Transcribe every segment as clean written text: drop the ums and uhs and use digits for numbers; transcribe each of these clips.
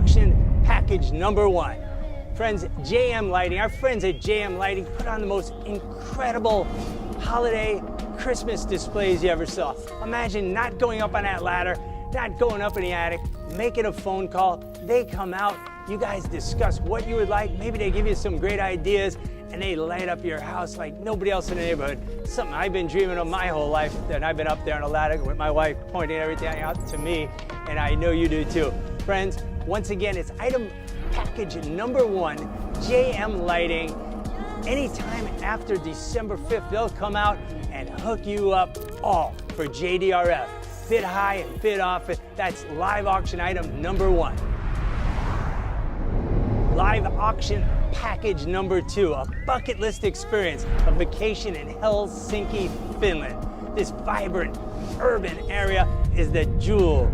auction package number 1. Friends, JM Lighting, our friends at JM Lighting put on the most incredible holiday Christmas displays you ever saw. Imagine not going up on that ladder, not going up in the attic, making a phone call. They come out, you guys discuss what you would like, maybe they give you some great ideas, and they light up your house like nobody else in the neighborhood. Something I've been dreaming of my whole life, and I've been up there on a ladder with my wife pointing everything out to me, and I know you do too. Friends, once again, it's item package number 1, JM Lighting. Anytime after December 5th, they'll come out and hook you up all for JDRF. Bid high and bid often. That's live auction item number 1. Live auction package number 2, a bucket list experience, a vacation in Helsinki, Finland. This vibrant urban area is the jewel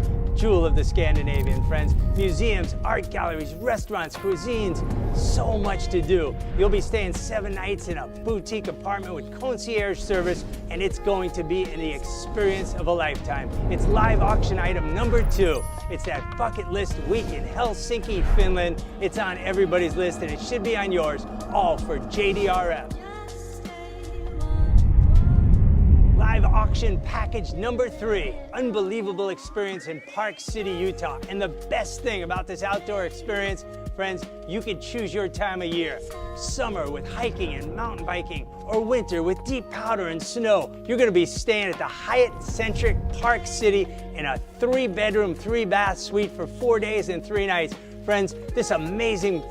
of the Scandinavian, friends. Museums, art galleries, restaurants, cuisines, so much to do. You'll be staying 7 nights in a boutique apartment with concierge service, and it's going to be the experience of a lifetime. It's live auction item number 2. It's that bucket list week in Helsinki, Finland. It's on everybody's list, and it should be on yours, all for JDRF. Live auction package number 3, unbelievable experience in Park City, Utah. And the best thing about this outdoor experience, friends, you can choose your time of year. Summer with hiking and mountain biking, or winter with deep powder and snow. You're gonna be staying at the Hyatt-centric Park City in a 3-bedroom, 3-bath suite for 4 days and 3 nights. Friends, this amazing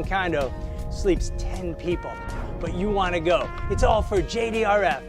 condo sleeps 10 people, but you wanna go. It's all for JDRF.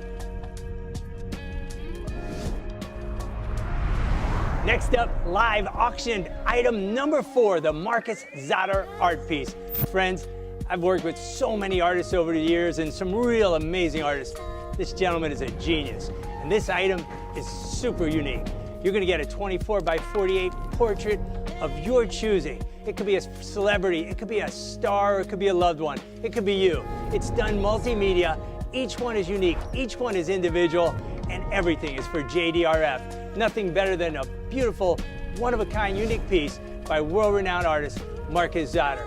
Next up, live auctioned item number 4, the Marcus Zotter art piece. Friends, I've worked with so many artists over the years and some real amazing artists. This gentleman is a genius, and this item is super unique. You're gonna get a 24 by 48 portrait of your choosing. It could be a celebrity, it could be a star, or it could be a loved one. It could be you. It's done multimedia. Each one is unique, each one is individual, and everything is for JDRF. Nothing better than a beautiful, one-of-a-kind, unique piece by world-renowned artist Marcus Zotter.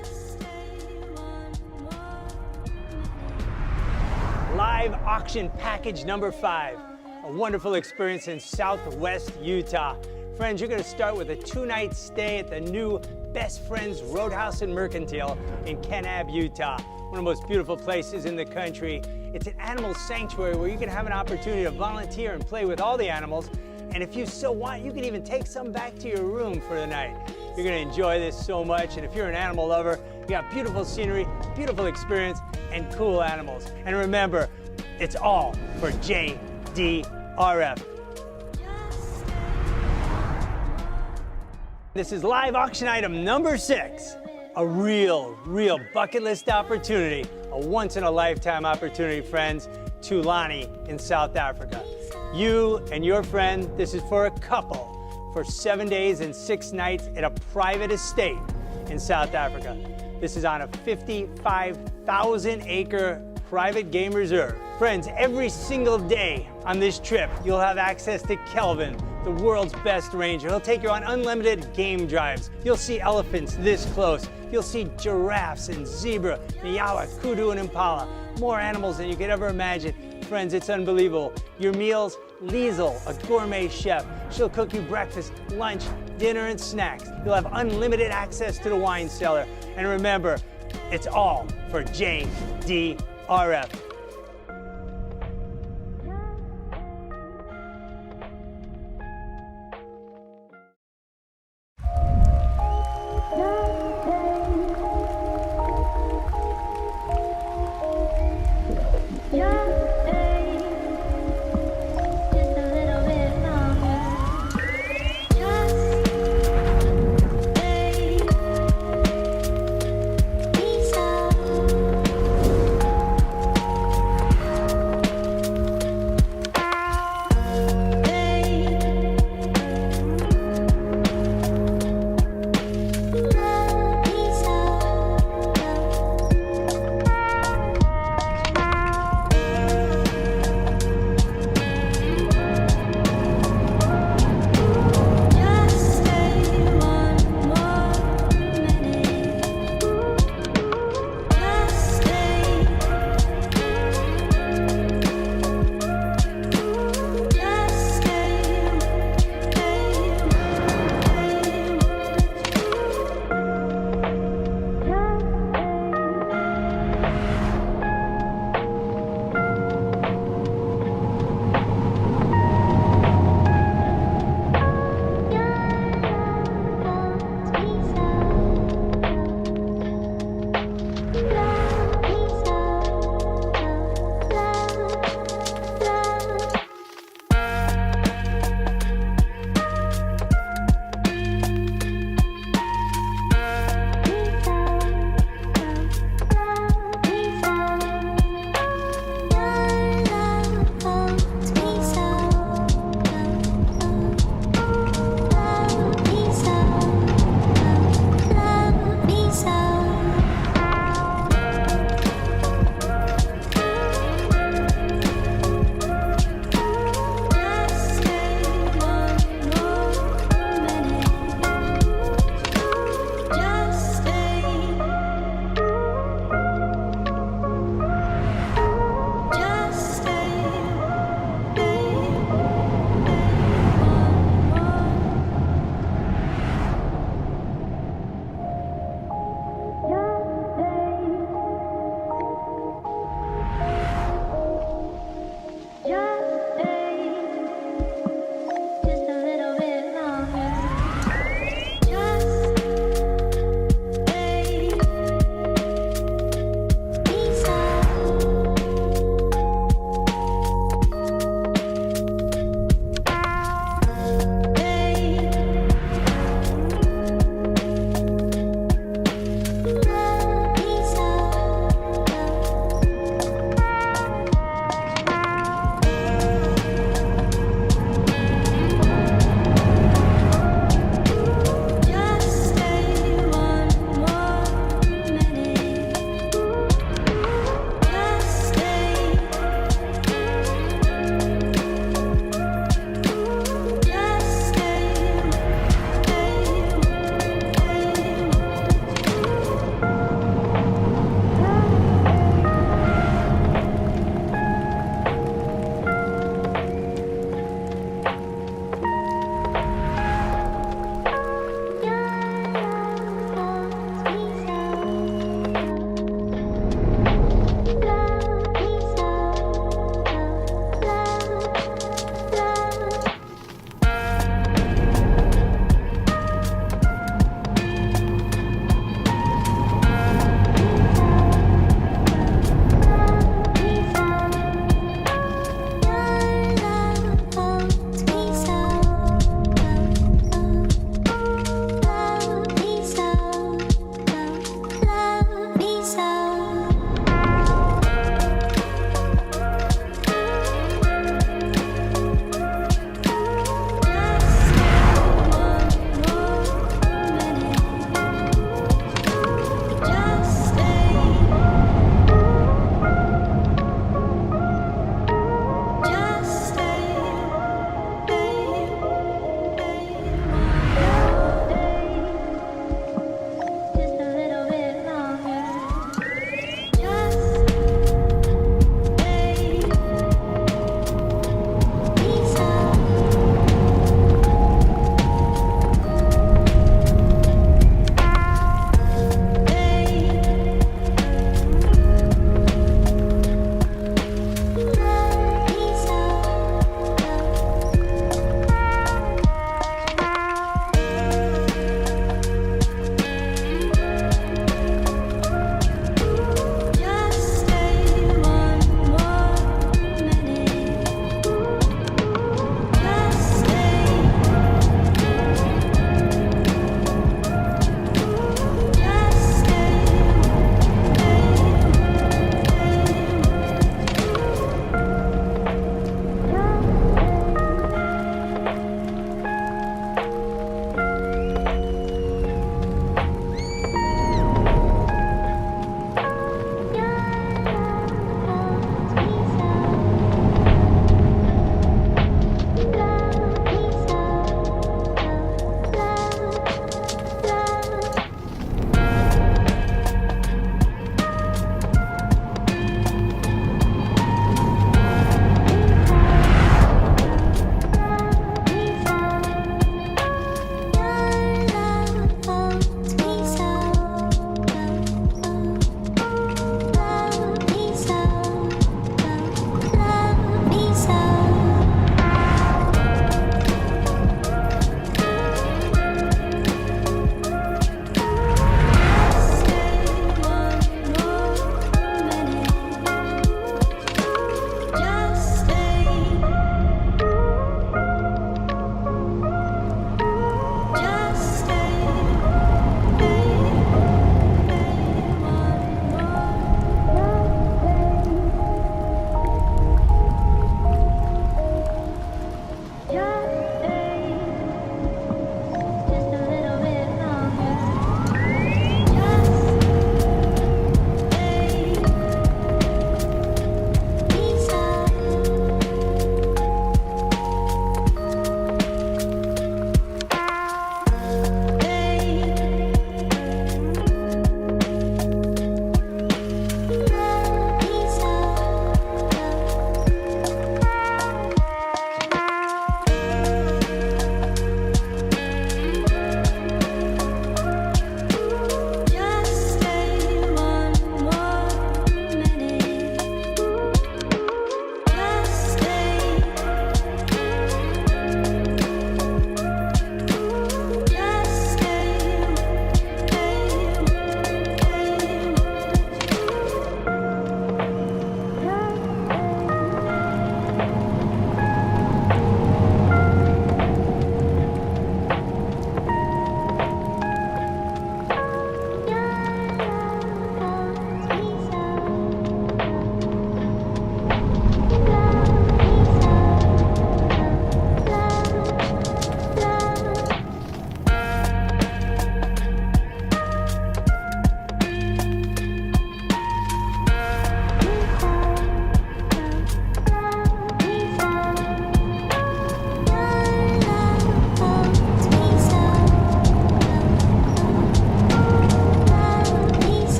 Live auction package number 5, a wonderful experience in Southwest Utah. Friends, you're gonna start with a 2-night stay at the new Best Friends Roadhouse and Mercantile in Kanab, Utah. One of the most beautiful places in the country. It's an animal sanctuary where you can have an opportunity to volunteer and play with all the animals. And if you so want, you can even take some back to your room for the night. You're gonna enjoy this so much, and if you're an animal lover, you got beautiful scenery, beautiful experience, and cool animals. And remember, it's all for JDRF. This is live auction item number 6, a real bucket list opportunity, a once-in-a-lifetime opportunity, friends, Tulani in South Africa. You and your friend, this is for a couple, for 7 days and 6 nights at a private estate in South Africa. This is on a 55,000-acre private game reserve. Friends, every single day on this trip, you'll have access to Kelvin, the world's best ranger. He'll take you on unlimited game drives. You'll see elephants this close. You'll see giraffes and zebra, nyawa, kudu, and impala. More animals than you could ever imagine. Friends, it's unbelievable. Your meals, Liesel, a gourmet chef. She'll cook you breakfast, lunch, dinner, and snacks. You'll have unlimited access to the wine cellar. And remember, it's all for JDRF.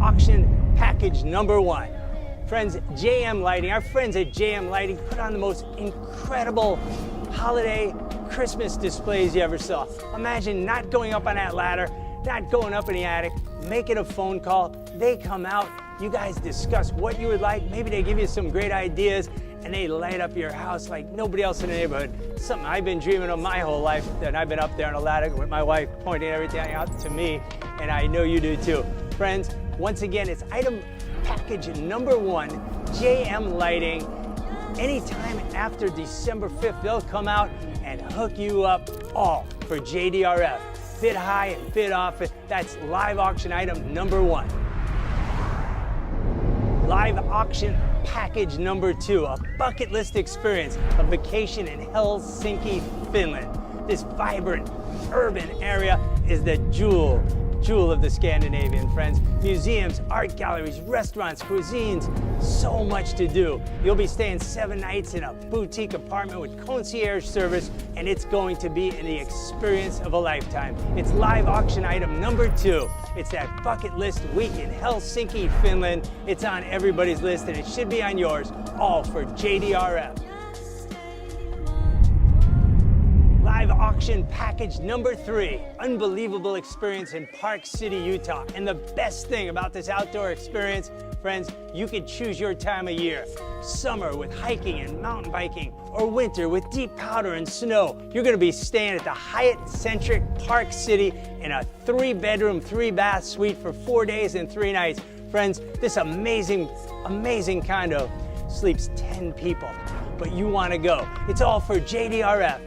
auction package number 1. Friends, JM Lighting, our friends at JM Lighting put on the most incredible holiday Christmas displays you ever saw. Imagine not going up on that ladder, not going up in the attic, making a phone call. They come out, you guys discuss what you would like. Maybe they give you some great ideas and they light up your house like nobody else in the neighborhood. Something I've been dreaming of my whole life, and I've been up there on a ladder with my wife pointing everything out to me, and I know you do too. Friends, once again, it's item package number 1, JM Lighting. Anytime after December 5th, they'll come out and hook you up all for JDRF. Bid high and bid off. That's live auction item number 1. Live auction package number 2, a bucket list experience, a vacation in Helsinki, Finland. This vibrant urban area is the jewel of the Scandinavian, friends. Museums, art galleries, restaurants, cuisines, so much to do. You'll be staying 7 nights in a boutique apartment with concierge service, and it's going to be the experience of a lifetime. It's live auction item number 2. It's that bucket list week in Helsinki, Finland. It's on everybody's list, and it should be on yours, all for JDRF. Live auction package number 3, unbelievable experience in Park City, Utah. And the best thing about this outdoor experience, friends, you can choose your time of year. Summer with hiking and mountain biking, or winter with deep powder and snow. You're gonna be staying at the Hyatt-centric Park City in a 3-bedroom, 3-bath suite for 4 days and 3 nights. Friends, this amazing condo sleeps 10 people, but you wanna go. It's all for JDRF.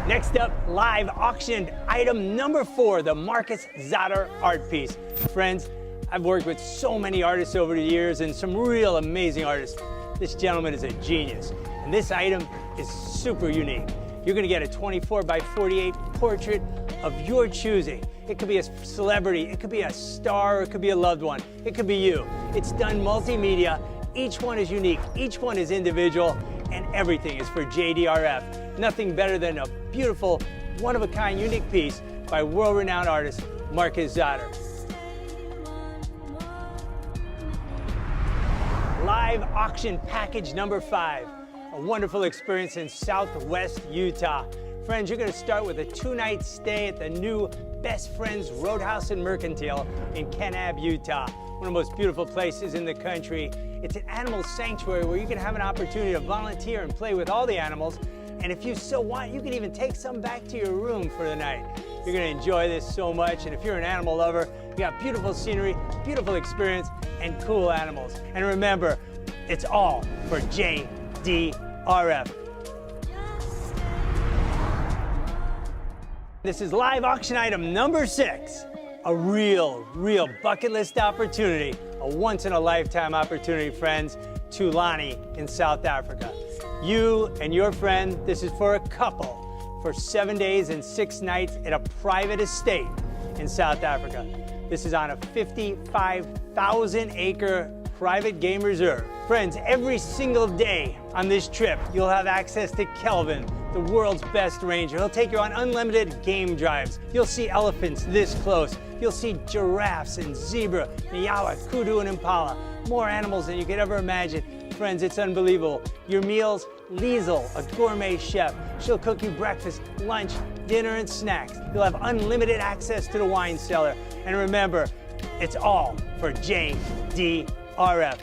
Next up, live auctioned item number 4, the Marcus Zotter art piece. Friends, I've worked with so many artists over the years and some real amazing artists. This gentleman is a genius, and this item is super unique. You're gonna get a 24 by 48 portrait of your choosing. It could be a celebrity, it could be a star, or it could be a loved one. It could be you. It's done multimedia. Each one is unique, each one is individual, and everything is for JDRF. Nothing better than a beautiful, one-of-a-kind, unique piece by world-renowned artist Marcus Zotter. Live auction package number 5, a wonderful experience in Southwest Utah. Friends, you're gonna start with a 2-night stay at the new Best Friends Roadhouse and Mercantile in Kanab, Utah. One of the most beautiful places in the country. It's an animal sanctuary where you can have an opportunity to volunteer and play with all the animals. And if you so want, you can even take some back to your room for the night. You're gonna enjoy this so much, and if you're an animal lover, you got beautiful scenery, beautiful experience, and cool animals. And remember, it's all for JDRF. This is live auction item number 6, a real bucket list opportunity, a once-in-a-lifetime opportunity, friends, Tulani in South Africa. You and your friend, this is for a couple, for 7 days and 6 nights at a private estate in South Africa. This is on a 55,000-acre private game reserve. Friends, every single day on this trip, you'll have access to Kelvin, the world's best ranger. He'll take you on unlimited game drives. You'll see elephants this close. You'll see giraffes and zebra, nyawa, kudu, and impala. More animals than you could ever imagine. Friends, it's unbelievable. Your meals, Liesel, a gourmet chef. She'll cook you breakfast, lunch, dinner, and snacks. You'll have unlimited access to the wine cellar. And remember, it's all for JDRF.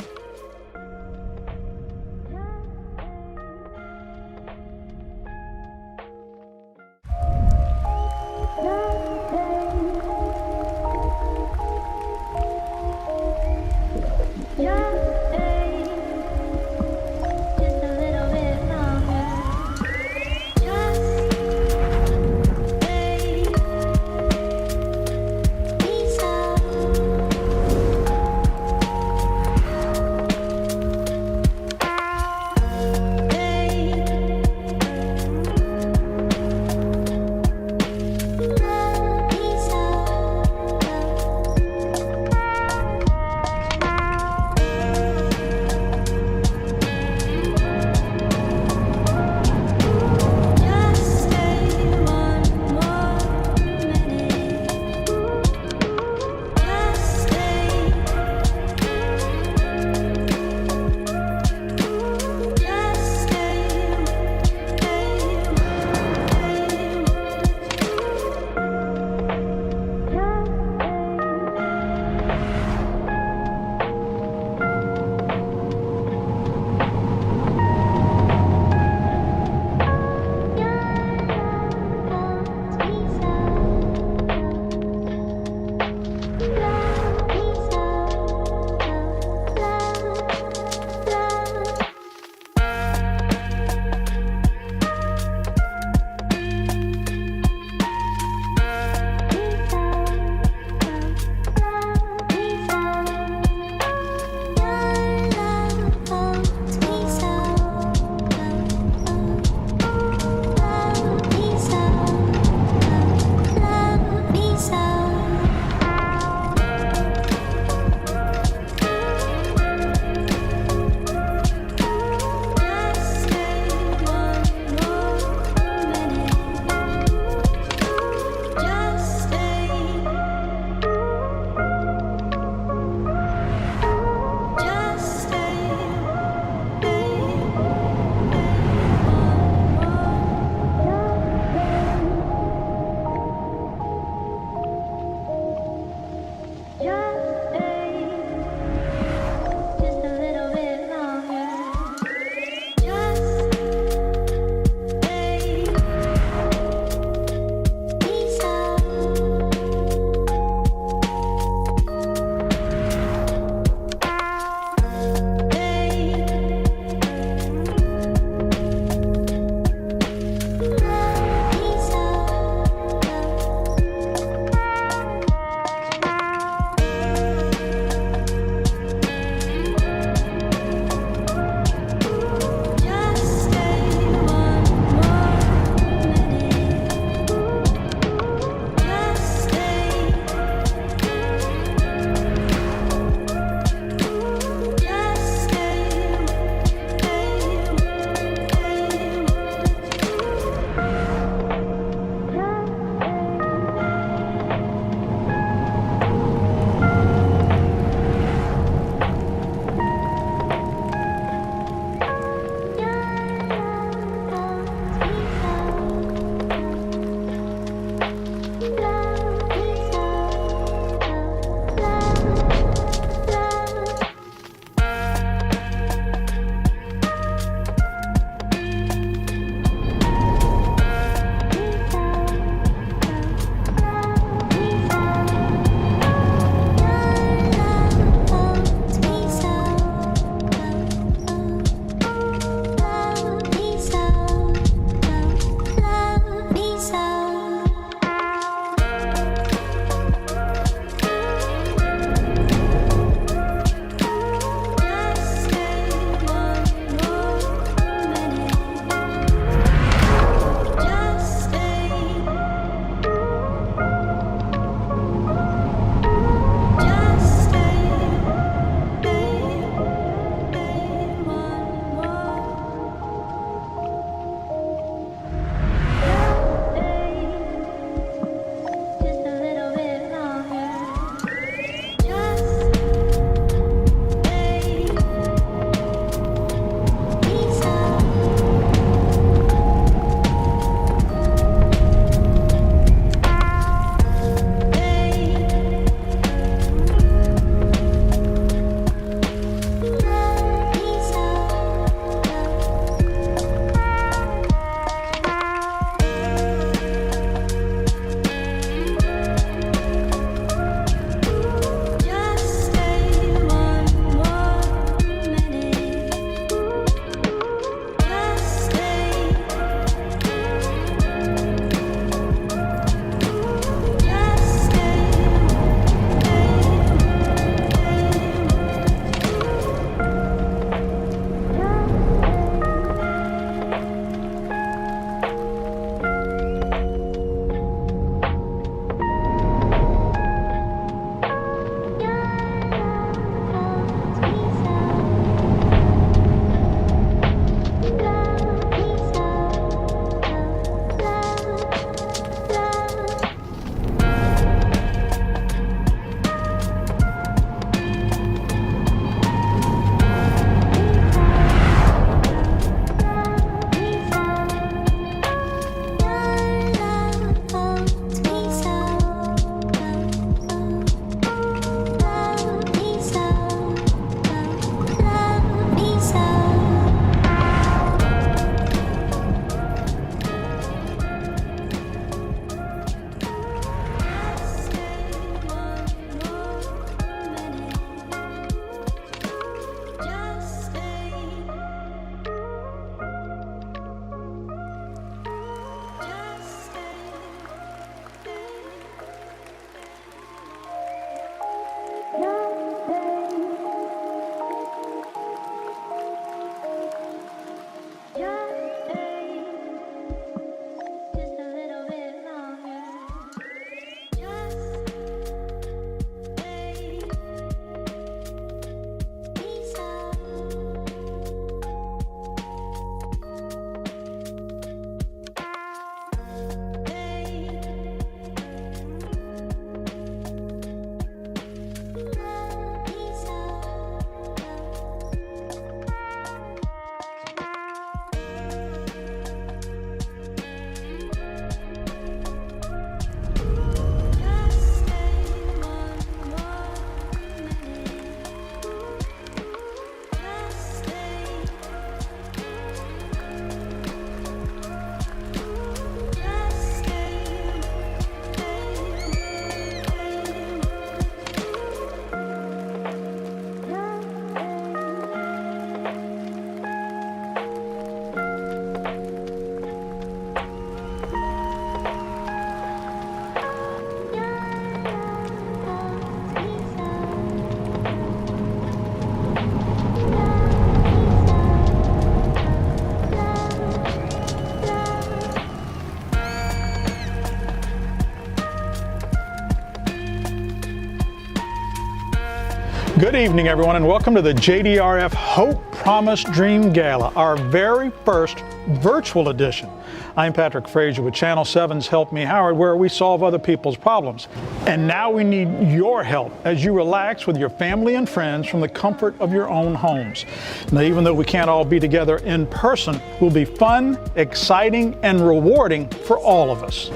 Good evening, everyone, and welcome to the JDRF Hope, Promise, Dream Gala, our very first virtual edition. I'm Patrick Frazier with Channel 7's Help Me Howard, where we solve other people's problems. And now we need your help as you relax with your family and friends from the comfort of your own homes. Now, even though we can't all be together in person, it will be fun, exciting, and rewarding for all of us.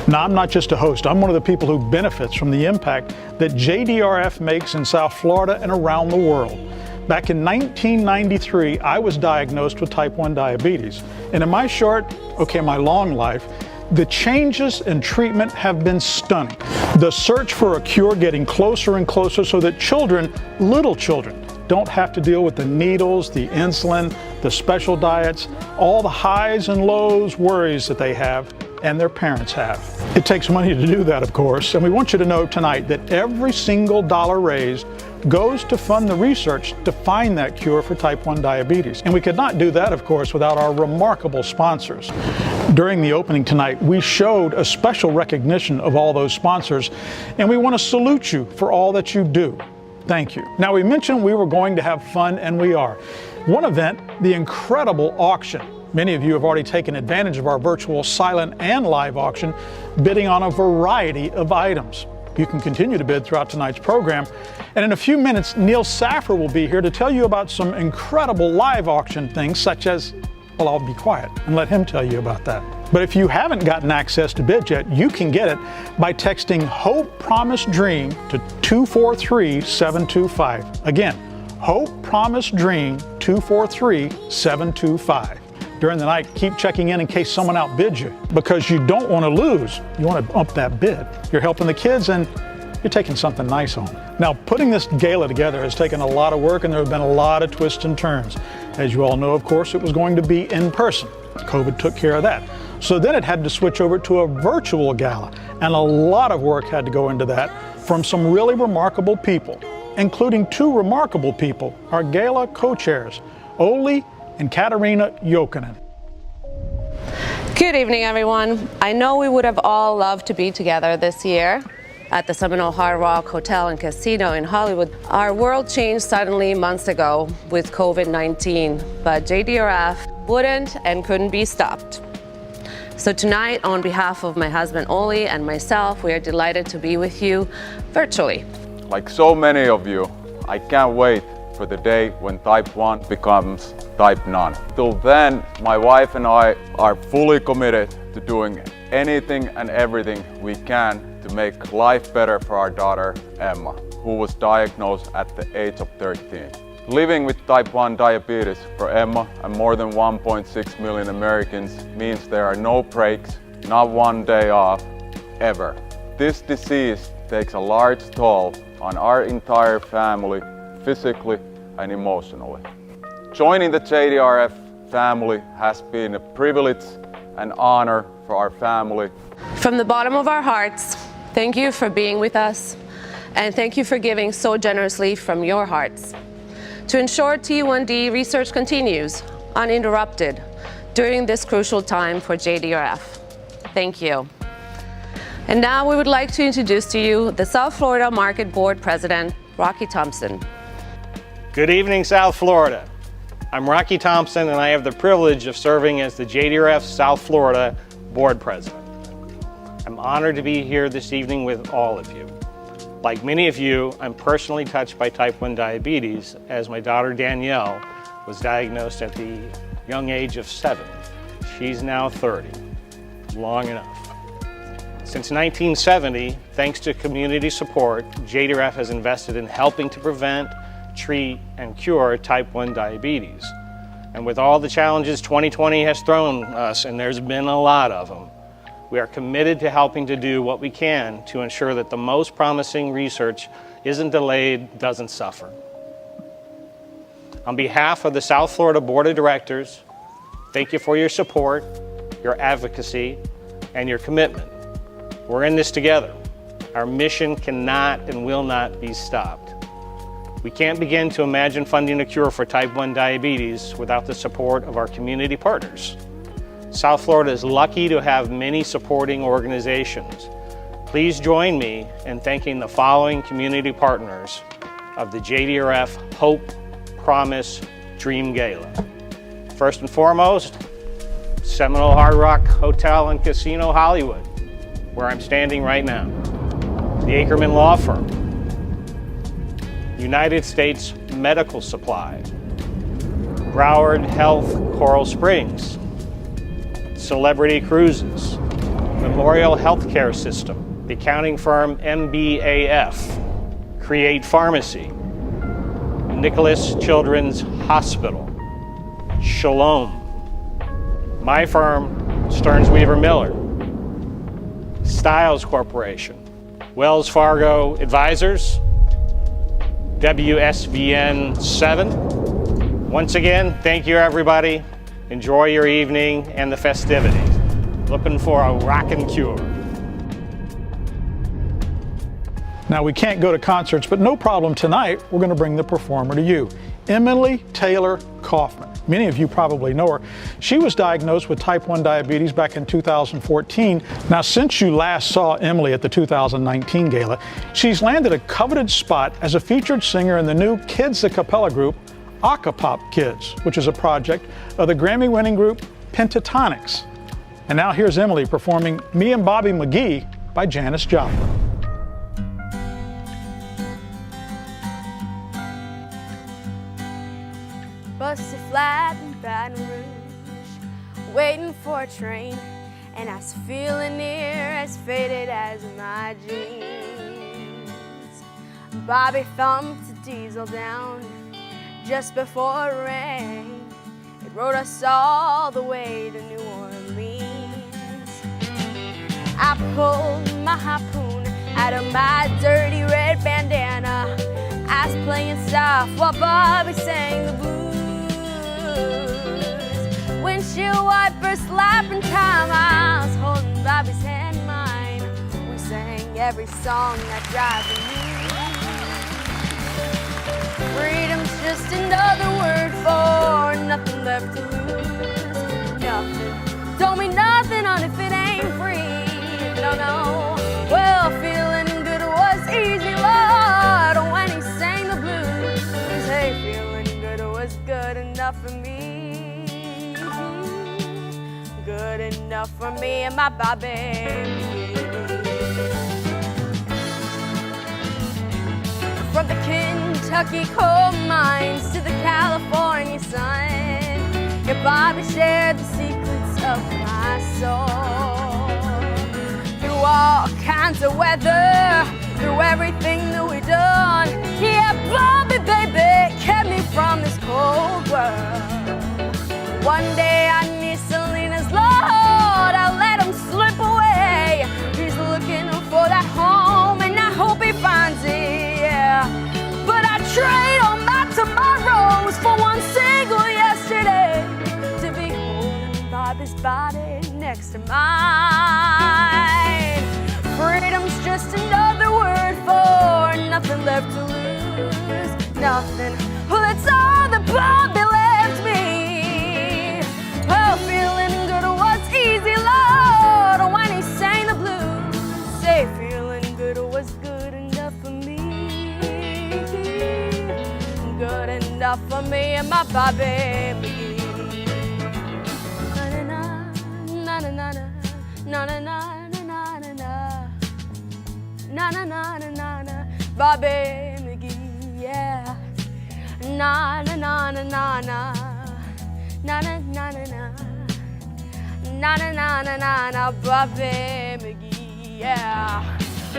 Now, I'm not just a host. I'm one of the people who benefits from the impact that JDRF makes in South Florida and around the world. Back in 1993, I was diagnosed with type 1 diabetes. And in my my long life, the changes in treatment have been stunning. The search for a cure getting closer and closer so that children, little children, don't have to deal with the needles, the insulin, the special diets, all the highs and lows, worries that they have and their parents have. It takes money to do that, of course, and we want you to know tonight that every single dollar raised goes to fund the research to find that cure for type 1 diabetes. And we could not do that, of course, without our remarkable sponsors. During the opening tonight, we showed a special recognition of all those sponsors, and we want to salute you for all that you do. Thank you. Now, we mentioned we were going to have fun, and we are. One event, the incredible auction. Many of you have already taken advantage of our virtual silent and live auction, bidding on a variety of items. You can continue to bid throughout tonight's program. And in a few minutes, Neil Saffer will be here to tell you about some incredible live auction things, such as, well, I'll be quiet and let him tell you about that. But if you haven't gotten access to bid yet, you can get it by texting Hope, Promise, Dream to 243-725. Again, Hope, Promise, Dream, 243-725. During the night, keep checking in case someone outbids you, because you don't want to lose. You want to up that bid. You're helping the kids and you're taking something nice home. Now, putting this gala together has taken a lot of work, and there have been a lot of twists and turns. As you all know, of course, it was going to be in person. COVID took care of that. So then it had to switch over to a virtual gala, and a lot of work had to go into that from some really remarkable people, including two remarkable people, our gala co-chairs, Oli and Katarina Jokinen. Good evening, everyone. I know we would have all loved to be together this year at the Seminole Hard Rock Hotel and Casino in Hollywood. Our world changed suddenly months ago with COVID-19, but JDRF wouldn't and couldn't be stopped. So tonight, on behalf of my husband Oli and myself, we are delighted to be with you virtually. Like so many of you, I can't wait for the day when type 1 becomes type none. Till then, my wife and I are fully committed to doing anything and everything we can to make life better for our daughter, Emma, who was diagnosed at the age of 13. Living with type 1 diabetes for Emma and more than 1.6 million Americans means there are no breaks, not one day off, ever. This disease takes a large toll on our entire family, physically and emotionally. Joining the JDRF family has been a privilege and honor for our family. From the bottom of our hearts, thank you for being with us, and thank you for giving so generously from your hearts to ensure T1D research continues uninterrupted during this crucial time for JDRF. Thank you. And now we would like to introduce to you the South Florida Market Board President, Rocky Thompson. Good evening, South Florida. I'm Rocky Thompson, and I have the privilege of serving as the JDRF South Florida Board President. I'm honored to be here this evening with all of you. Like many of you, I'm personally touched by type 1 diabetes, as my daughter Danielle was diagnosed at the young age of 7. She's now 30. Long enough. Since 1970, thanks to community support, JDRF has invested in helping to prevent, treat, and cure type 1 diabetes. And with all the challenges 2020 has thrown us, and there's been a lot of them, we are committed to helping to do what we can to ensure that the most promising research isn't delayed, doesn't suffer. On behalf of the South Florida Board of Directors, thank you for your support, your advocacy, and your commitment. We're in this together. Our mission cannot and will not be stopped. We can't begin to imagine funding a cure for type 1 diabetes without the support of our community partners. South Florida is lucky to have many supporting organizations. Please join me in thanking the following community partners of the JDRF Hope, Promise, Dream Gala. First and foremost, Seminole Hard Rock Hotel and Casino Hollywood, where I'm standing right now. The Ackerman Law Firm, United States Medical Supply, Broward Health Coral Springs, Celebrity Cruises, Memorial Healthcare System, the accounting firm MBAF, Create Pharmacy, Nicholas Children's Hospital, Shalom, my firm, Stearns Weaver Miller, Stiles Corporation, Wells Fargo Advisors, WSVN 7. Once again, thank you everybody. Enjoy your evening and the festivities. Looking for a rockin' cure. Now, we can't go to concerts, but no problem tonight. We're going to bring the performer to you, Emily Taylor Kaufman. Many of you probably know her. She was diagnosed with type 1 diabetes back in 2014. Now, since you last saw Emily at the 2019 gala, she's landed a coveted spot as a featured singer in the new Kids a Cappella group, Acapop Kids, which is a project of the Grammy-winning group Pentatonics. And now here's Emily performing Me and Bobby McGee by Janis Joplin. Busted flat in Baton Rouge, waiting for a train, and I was feeling near as faded as my dreams. Bobby thumped the diesel down just before it rained. It rode us all the way to New Orleans. I pulled my harpoon out of my dirty red bandana. I was playing soft while Bobby sang the blues. Windshield wipers slapping time, I was holding Bobby's hand in mine. We sang every song that drives the news. Freedom's just another word for nothing left to lose. Nothing, don't mean nothing on if it ain't free. No, no, well, feeling good was easy, Lord, when he sang the blues. Hey, feeling good was good enough for me. Good enough for me and my Bobby. From the Kentucky coal mines to the California sun, your Bobby shared the secrets of my soul. Through all kinds of weather, through everything that we've done, yeah, Bobby, baby, kept me from this cold world. One day I need Selena's Lord, I let him slip away. He's looking for that home, and I hope he finds it, yeah. But I trade all my tomorrows for one single yesterday, to be holding Bobby's body next to mine. Freedom's just another word for nothing left to lose. Nothing, well, that's all that Bobby left me. Well, feeling good was easy, Lord, when he sang the blues. Say, feeling good was good enough for me. Good enough for me and my Bobby McGee. Na na na na na na na na na na na na na na Bobby McGee, yeah. Na na na na na na. Na na na na na, na na na na na na, Bobby McGee, yeah.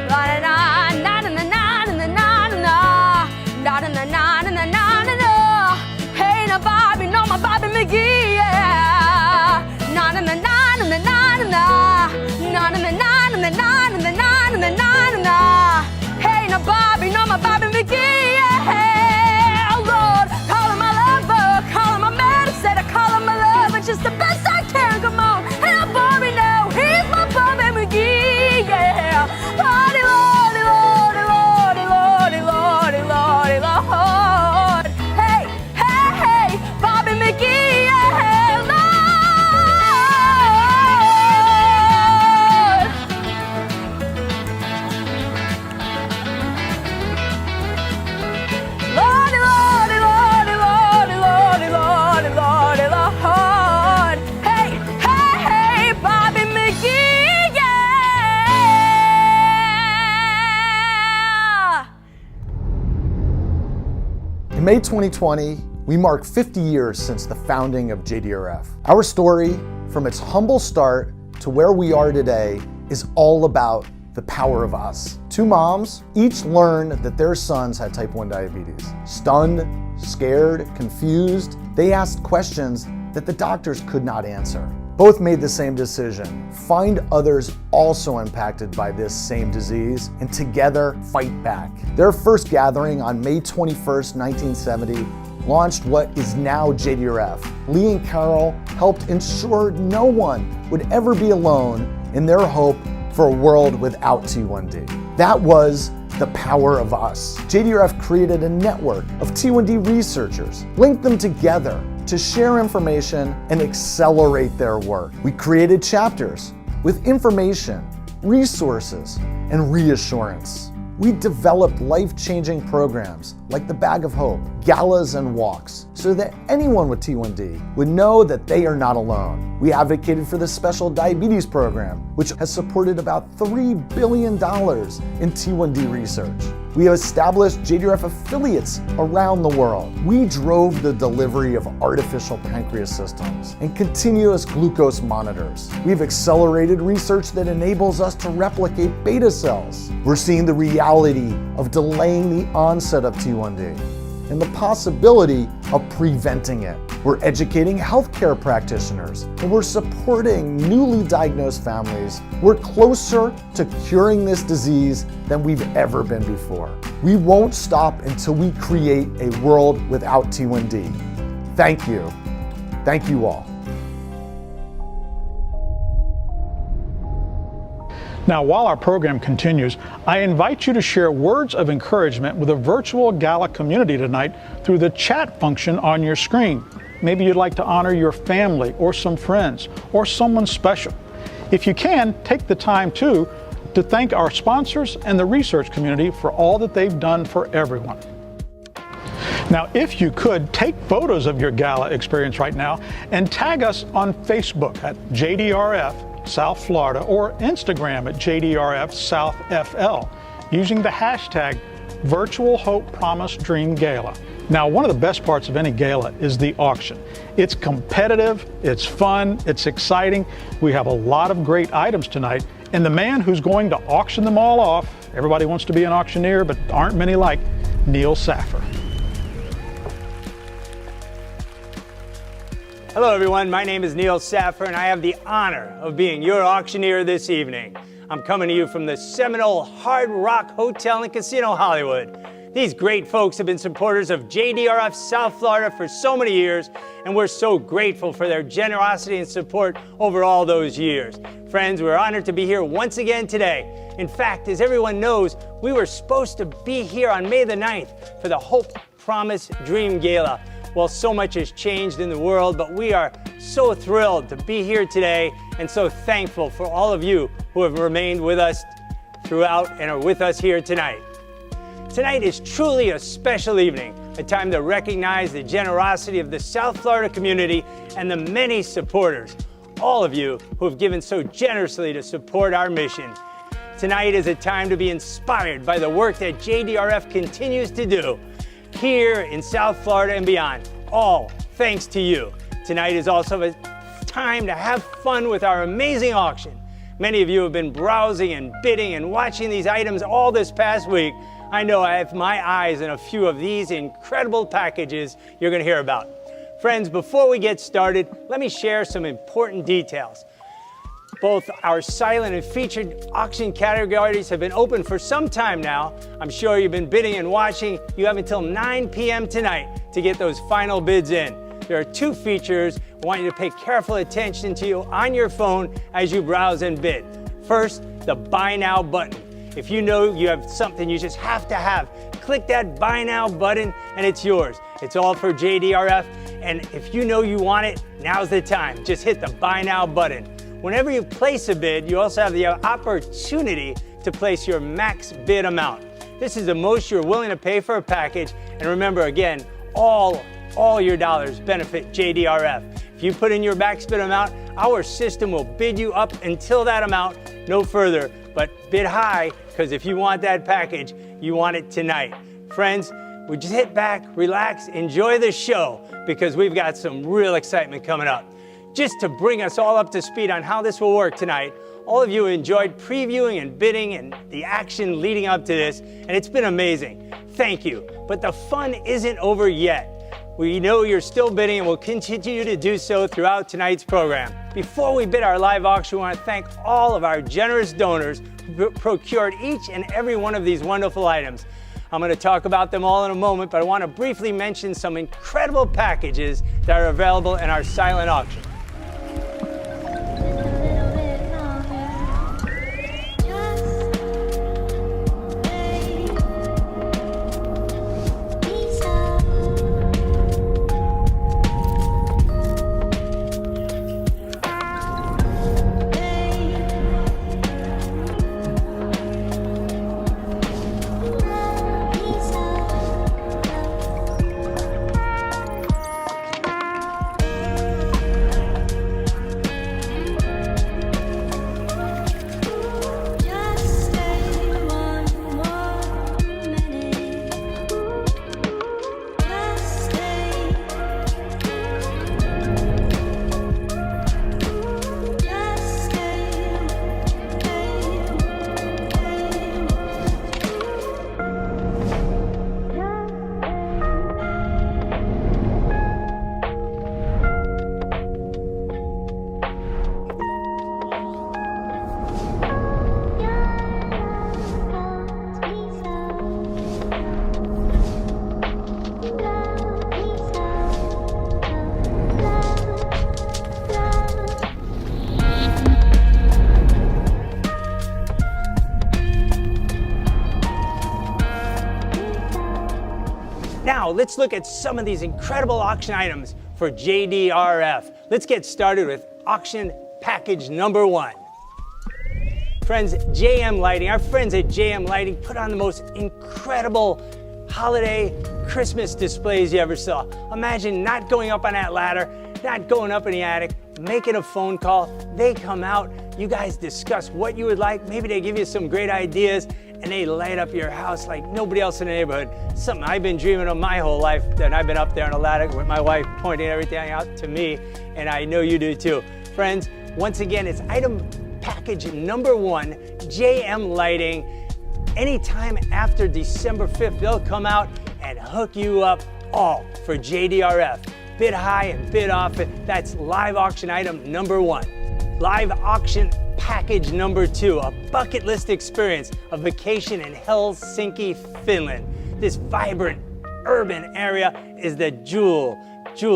Na na na na na na na na na na, na na na na na na na na. Hey, now Bobby, know my Bobby McGee, yeah. Na na na na na na na na, na na na na na na na na na na na. Hey, now Bobby, know my Bobby McGee, yeah. Oh Lord, call him my lover, call him my medicine, I call him my lover, just the best I can. Come on, hey, Bobby, now he's my Bobby McGee, yeah. May 2020, we mark 50 years since the founding of JDRF. Our story, from its humble start to where we are today, is all about the power of us. Two moms each learned that their sons had type 1 diabetes. Stunned, scared, confused, they asked questions that the doctors could not answer. Both made the same decision: find others also impacted by this same disease and together fight back. Their first gathering on May 21st, 1970 launched what is now JDRF. Lee and Carol helped ensure no one would ever be alone in their hope for a world without T1D. That was the power of us. JDRF created a network of T1D researchers, linked them together to share information and accelerate their work. We created chapters with information, resources, and reassurance. We developed life-changing programs like the Bag of Hope, galas and walks, so that anyone with T1D would know that they are not alone. We advocated for the Special Diabetes Program, which has supported about $3 billion in T1D research. We have established JDRF affiliates around the world. We drove the delivery of artificial pancreas systems and continuous glucose monitors. We've accelerated research that enables us to replicate beta cells. We're seeing the reality of delaying the onset of T1D and the possibility of preventing it. We're educating healthcare practitioners, and we're supporting newly diagnosed families. We're closer to curing this disease than we've ever been before. We won't stop until we create a world without T1D. Thank you. Thank you all. Now, while our program continues, I invite you to share words of encouragement with the Virtual Gala community tonight through the chat function on your screen. Maybe you'd like to honor your family or some friends or someone special. If you can, take the time too to thank our sponsors and the research community for all that they've done for everyone. Now, if you could, take photos of your gala experience right now and tag us on Facebook at JDRF South Florida or Instagram at JDRF South FL using the hashtag Virtual Hope Promise Dream Gala. Now, one of the best parts of any gala is the auction. It's competitive, it's fun, it's exciting. We have a lot of great items tonight, and the man who's going to auction them all off, everybody wants to be an auctioneer, but aren't many like, Neil Saffer. Hello everyone, my name is Neil Saffer and I have the honor of being your auctioneer this evening. I'm coming to you from the Seminole Hard Rock Hotel and Casino Hollywood. These great folks have been supporters of JDRF South Florida for so many years, and we're so grateful for their generosity and support over all those years. Friends, we're honored to be here once again today. In fact, as everyone knows, we were supposed to be here on May the 9th for the Hope Promise Dream Gala. Well, so much has changed in the world, but we are so thrilled to be here today and so thankful for all of you who have remained with us throughout and are with us here tonight. Tonight is truly a special evening, a time to recognize the generosity of the South Florida community and the many supporters, all of you who have given so generously to support our mission. Tonight is a time to be inspired by the work that JDRF continues to do here in South Florida and beyond, all thanks to you. Tonight is also a time to have fun with our amazing auction. Many of you have been browsing and bidding and watching these items all this past week. I know I have my eyes on a few of these incredible packages you're going to hear about. Friends, before we get started, let me share some important details. Both our silent and featured auction categories have been open for some time now. I'm sure you've been bidding and watching. You have until 9 p.m. tonight to get those final bids in. There are two features I want you to pay careful attention to on your phone as you browse and bid. First, the Buy Now button. If you know you have something you just have to have, click that Buy Now button and it's yours. It's all for JDRF, and if you know you want it, now's the time. Just hit the Buy Now button. Whenever you place a bid, you also have the opportunity to place your max bid amount. This is the most you're willing to pay for a package, and remember again, all your dollars benefit JDRF. If you put in your max bid amount, our system will bid you up until that amount, no further, but bid high, because if you want that package, you want it tonight. Friends, we just sit back, relax, enjoy the show, because we've got some real excitement coming up. Just to bring us all up to speed on how this will work tonight, all of you enjoyed previewing and bidding and the action leading up to this, and it's been amazing. Thank you. But the fun isn't over yet. We know you're still bidding and will continue to do so throughout tonight's program. Before we bid our live auction, we want to thank all of our generous donors who procured each and every one of these wonderful items. I'm going to talk about them all in a moment, but I want to briefly mention some incredible packages that are available in our silent auction. Now, let's look at some of these incredible auction items for JDRF. Let's get started with auction package number 1. Friends, JM Lighting, our friends at JM Lighting put on the most incredible holiday Christmas displays you ever saw. Imagine not going up on that ladder, not going up in the attic, making a phone call. They come out, you guys discuss what you would like. Maybe they give you some great ideas, and they light up your house like nobody else in the neighborhood. Something I've been dreaming of my whole life, that I've been up there on a ladder with my wife pointing everything out to me, and I know you do too. Friends, once again, it's item package number 1, JM Lighting. Anytime after December 5th, they'll come out and hook you up all for JDRF. Bid high and bid often. That's live auction item number 1. Live auction package number 2, a bucket list experience, a vacation in Helsinki, Finland. This vibrant urban area is the jewel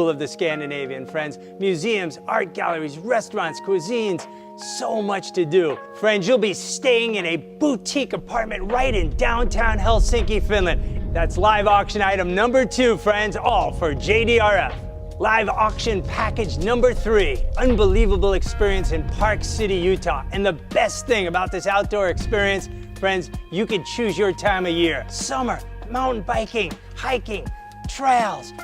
of the Scandinavian, friends. Museums, art galleries, restaurants, cuisines, so much to do. Friends, you'll be staying in a boutique apartment right in downtown Helsinki, Finland. That's live auction item number 2, friends, all for JDRF. Live auction package number 3, unbelievable experience in Park City, Utah. And the best thing about this outdoor experience, friends, you can choose your time of year. Summer, mountain biking, hiking, trails,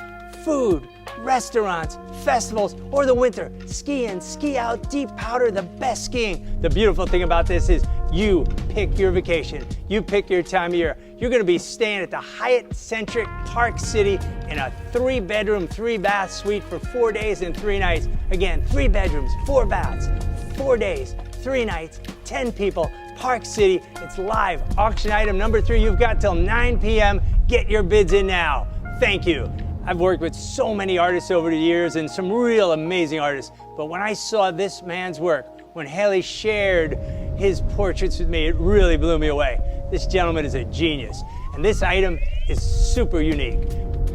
food, restaurants, festivals, or the winter, ski in, ski out, deep powder, the best skiing. The beautiful thing about this is you pick your vacation. You pick your time of year. You're gonna be staying at the Hyatt-centric Park City in a 3-bedroom, 3-bath suite for 4 days and 3 nights. Again, 3 bedrooms, 4 baths, 4 days, 3 nights, 10 people, Park City. It's live auction item number 3. You've got till 9 p.m. Get your bids in now. Thank you. I've worked with so many artists over the years and some real amazing artists, but when I saw this man's work, when Haley shared his portraits with me, it really blew me away. This gentleman is a genius, and this item is super unique.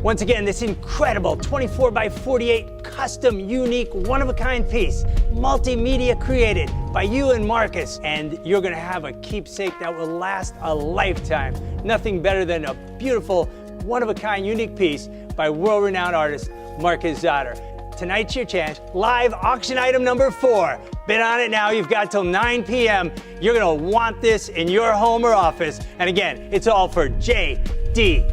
Once again, this incredible 24 by 48 custom, unique, one-of-a-kind piece, multimedia created by you and Marcus, and you're gonna have a keepsake that will last a lifetime. Nothing better than a beautiful, one-of-a-kind, unique piece by world-renowned artist Marcus Zotter. Tonight's your chance. Live auction item number 4. Bid on it now. You've got till 9 p.m. You're gonna want this in your home or office. And again, it's all for JDRF.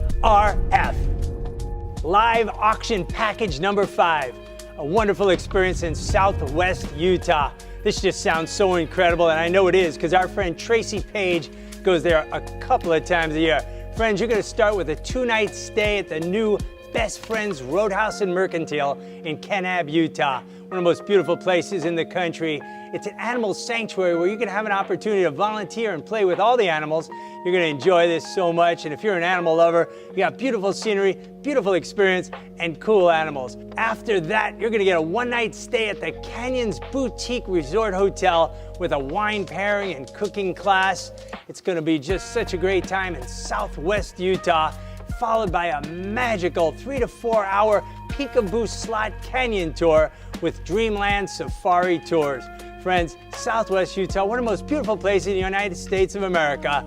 Live auction package number 5. A wonderful experience in Southwest Utah. This just sounds so incredible, and I know it is because our friend Tracy Page goes there a couple of times a year. Friends, you're gonna start with a 2-night stay at the new Best Friends Roadhouse and Mercantile in Kanab, Utah. One of the most beautiful places in the country. It's an animal sanctuary where you can have an opportunity to volunteer and play with all the animals. You're gonna enjoy this so much, and if you're an animal lover, you got beautiful scenery, beautiful experience, and cool animals. After that, you're gonna get a 1-night stay at the Canyons Boutique Resort Hotel with a wine pairing and cooking class. It's gonna be just such a great time in Southwest Utah, followed by a magical 3 to 4 hour Peekaboo Slot Canyon tour with Dreamland Safari Tours. Friends, Southwest Utah, one of the most beautiful places in the United States of America.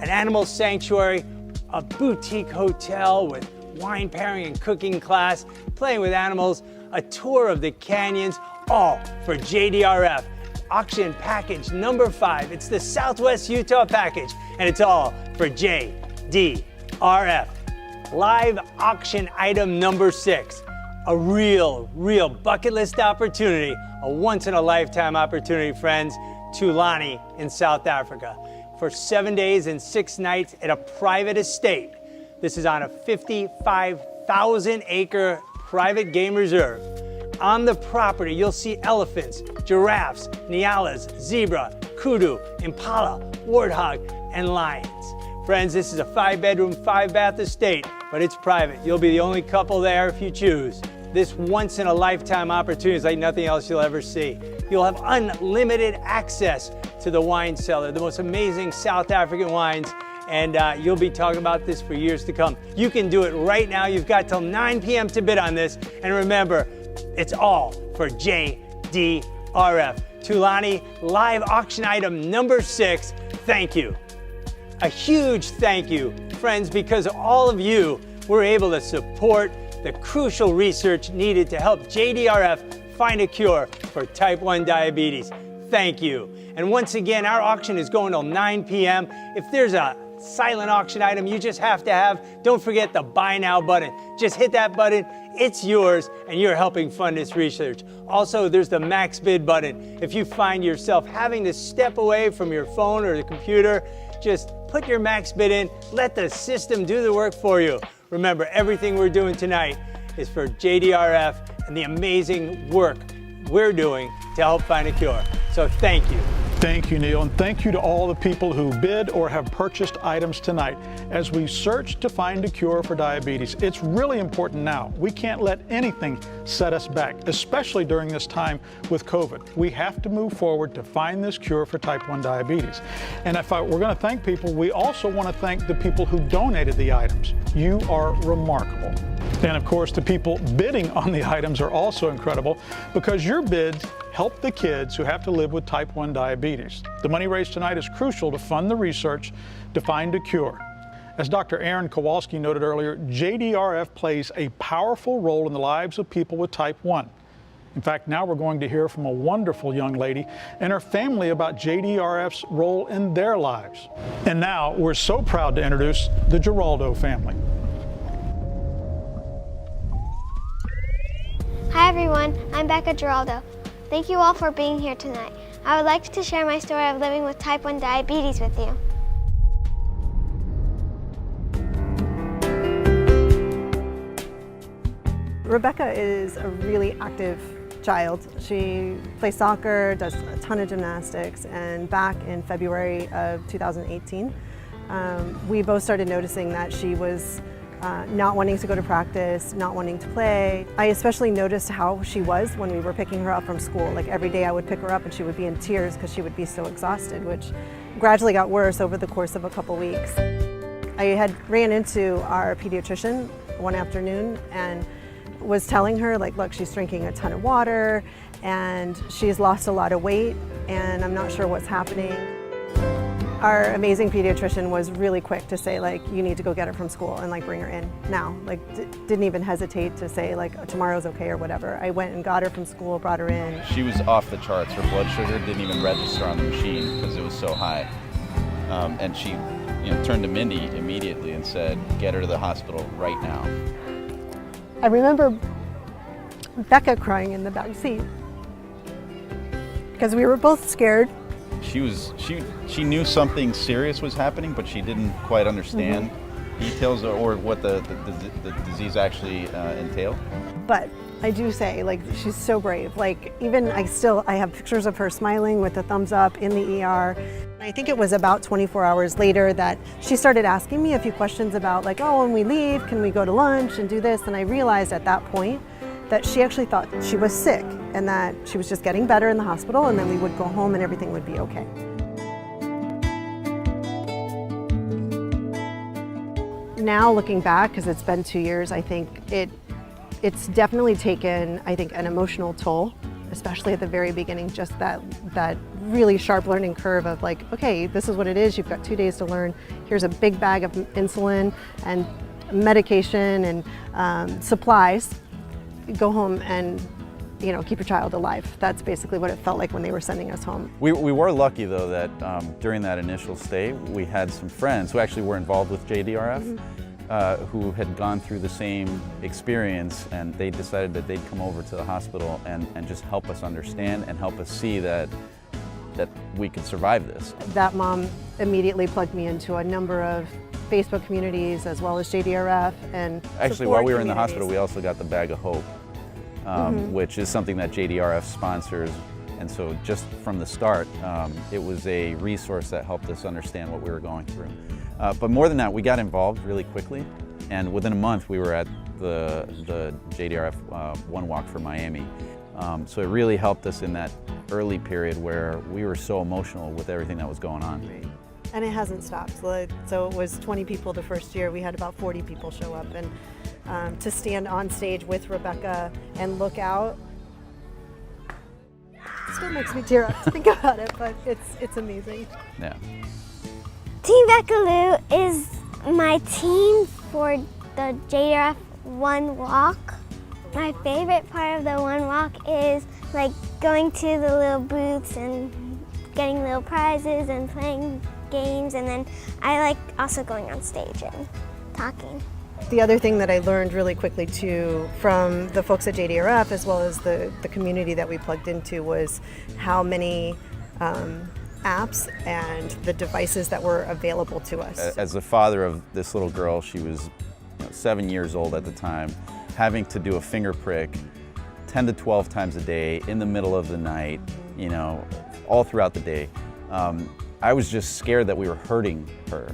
An animal sanctuary, a boutique hotel with wine pairing and cooking class, playing with animals, a tour of the canyons, all for JDRF. Auction package number 5. It's the Southwest Utah package, and it's all for JDRF. Live auction item number 6. A real bucket list opportunity, a once-in-a-lifetime opportunity, friends. Tulani in South Africa for 7 days and 6 nights at a private estate. This is on a 55,000-acre private game reserve. On the property, you'll see elephants, giraffes, nyalas, zebra, kudu, impala, warthog, and lions. Friends, this is a 5-bedroom, 5-bath estate, but it's private. You'll be the only couple there if you choose. This once-in-a-lifetime opportunity is like nothing else you'll ever see. You'll have unlimited access to the wine cellar, the most amazing South African wines, and you'll be talking about this for years to come. You can do it right now. You've got till 9 p.m. to bid on this, and remember, it's all for JDRF. Tulani, live auction item number 6. Thank you. A huge thank you, friends, because of all of you, we're able to support the crucial research needed to help JDRF find a cure for type 1 diabetes. Thank you. And once again, our auction is going till 9 p.m. If there's a silent auction item you just have to have, don't forget the buy now button. Just hit that button, it's yours, and you're helping fund this research. Also, there's the max bid button. If you find yourself having to step away from your phone or the computer, just put your max bid in, let the system do the work for you. Remember, everything we're doing tonight is for JDRF and the amazing work we're doing to help find a cure. So thank you. Thank you, Neil, and thank you to all the people who bid or have purchased items tonight as we search to find a cure for diabetes. It's really important now. We can't let anything set us back, especially during this time with COVID. We have to move forward to find this cure for type 1 diabetes. And if we're going to thank people, we also want to thank the people who donated the items. You are remarkable. And of course, the people bidding on the items are also incredible because your bids help the kids who have to live with type 1 diabetes. The money raised tonight is crucial to fund the research to find a cure. As Dr. Aaron Kowalski noted earlier, JDRF plays a powerful role in the lives of people with type 1. In fact, now we're going to hear from a wonderful young lady and her family about JDRF's role in their lives. And now we're so proud to introduce the Giraldo family. Hi everyone, I'm Becca Giraldo. Thank you all for being here tonight. I would like to share my story of living with type 1 diabetes with you. Rebecca is a really active child. She plays soccer, does a ton of gymnastics, and back in February of 2018, we both started noticing that she was not wanting to go to practice, not wanting to play. I especially noticed how she was when we were picking her up from school. Like every day I would pick her up and she would be in tears because she would be so exhausted, which gradually got worse over the course of a couple weeks. I had ran into our pediatrician one afternoon and was telling her, like, look, she's drinking a ton of water and she's lost a lot of weight and I'm not sure what's happening. Our amazing pediatrician was really quick to say, like, you need to go get her from school and like bring her in now. Like, didn't even hesitate to say like tomorrow's okay or whatever. I went and got her from school, brought her in. She was off the charts. Her blood sugar didn't even register on the machine because it was so high. And she turned to Mindy immediately and said, get her to the hospital right now. I remember Becca crying in the back seat because we were both scared. She knew something serious was happening, but she didn't quite understand. details or what the disease actually entail? But I do say, like, she's so brave. Like, even I have pictures of her smiling with a thumbs up in the ER. I think it was about 24 hours later that she started asking me a few questions about, like, oh, when we leave, can we go to lunch and do this? And I realized at that point that she actually thought she was sick and that she was just getting better in the hospital, and then we would go home and everything would be okay. Now looking back, because it's been 2 years, I think it's definitely taken, I think, an emotional toll, especially at the very beginning, just that really sharp learning curve of like, okay, this is what it is, you've got 2 days to learn, here's a big bag of insulin and medication and supplies. Go home and, you know, keep your child alive. That's basically what it felt like when they were sending us home. We were lucky though that during that initial stay we had some friends who actually were involved with JDRF who had gone through the same experience, and they decided that they'd come over to the hospital and just help us understand and help us see that we could survive this. That mom immediately plugged me into a number of Facebook communities as well as JDRF and actually while we were in the hospital we also got the Bag of Hope, which is something that JDRF sponsors, and so just from the start it was a resource that helped us understand what we were going through. But more than that, we got involved really quickly, and within a month we were at the JDRF One Walk for Miami. So it really helped us in that early period where we were so emotional with everything that was going on. And it hasn't stopped. So it was 20 people the first year. We had about 40 people show up, and to stand on stage with Rebecca and look out, it still makes me tear up to think about it, but it's amazing. Yeah. Team Beckaloo is my team for the JDRF One Walk. My favorite part of the One Walk is like going to the little booths and getting little prizes and playing games, and then I like also going on stage and talking. The other thing that I learned really quickly too from the folks at JDRF as well as the community that we plugged into was how many apps and the devices that were available to us. As the father of this little girl, she was 7 years old at the time, having to do a finger prick 10 to 12 times a day in the middle of the night, you know, all throughout the day. I was just scared that we were hurting her.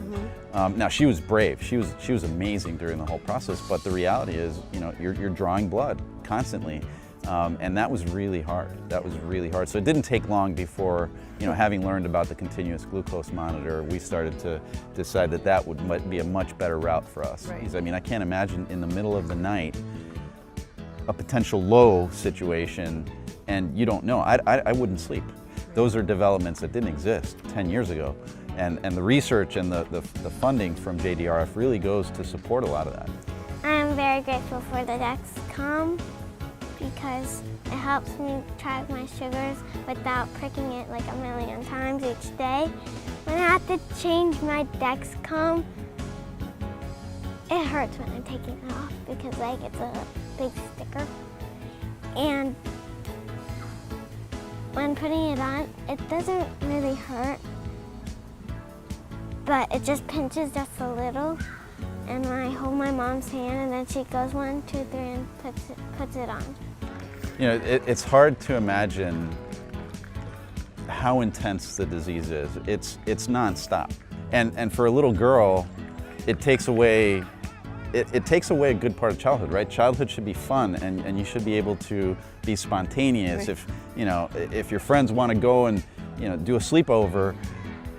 Now she was brave. She was amazing during the whole process. But the reality is, you know, you're drawing blood constantly, and that was really hard. That was really hard. So it didn't take long before, you know, having learned about the continuous glucose monitor, we started to decide that that would be a much better route for us. Right. Because I mean, I can't imagine in the middle of the night a potential low situation, and you don't know. I wouldn't sleep. Those are developments that didn't exist 10 years ago. And the research and the funding from JDRF really goes to support a lot of that. I'm very grateful for the Dexcom because it helps me track my sugars without pricking it like a million times each day. When I have to change my Dexcom, it hurts when I'm taking it off because like it's a big sticker. And when putting it on, it doesn't really hurt, but it just pinches just a little. And I hold my mom's hand and then she goes 1, 2, 3 and puts it on. You know, it's hard to imagine how intense the disease is. It's nonstop. And for a little girl, it takes away a good part of childhood, right? Childhood should be fun, and you should be able to be spontaneous. Right. If your friends want to go and do a sleepover,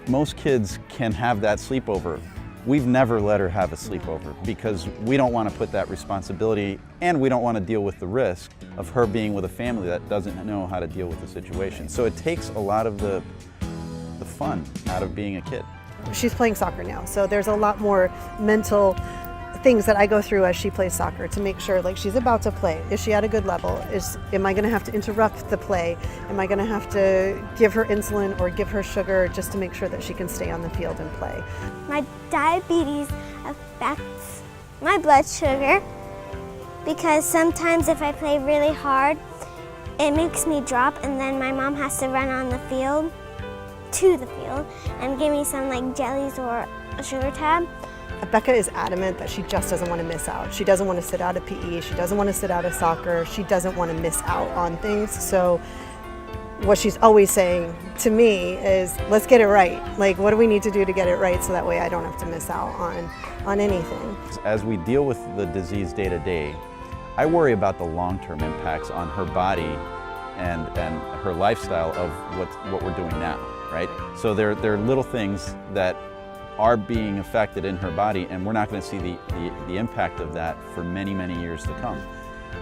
most kids can have that sleepover. We've never let her have a sleepover because we don't want to put that responsibility, and we don't want to deal with the risk of her being with a family that doesn't know how to deal with the situation. So it takes a lot of the fun out of being a kid. She's playing soccer now, so there's a lot more mental things that I go through as she plays soccer to make sure, like, she's about to play. Is she at a good level? Am I going to have to interrupt the play? Am I going to have to give her insulin or give her sugar just to make sure that she can stay on the field and play? My diabetes affects my blood sugar because sometimes if I play really hard, it makes me drop, and then my mom has to run on the field, to the field, and give me some like jellies or a sugar tab. Becca is adamant that she just doesn't want to miss out. She doesn't want to sit out of PE, she doesn't want to sit out of soccer, she doesn't want to miss out on things. So what she's always saying to me is, let's get it right. Like, what do we need to do to get it right so that way I don't have to miss out on anything? As we deal with the disease day to day, I worry about the long-term impacts on her body and her lifestyle of what we're doing now, right? So there are little things that are being affected in her body, and we're not going to see the impact of that for many, many years to come.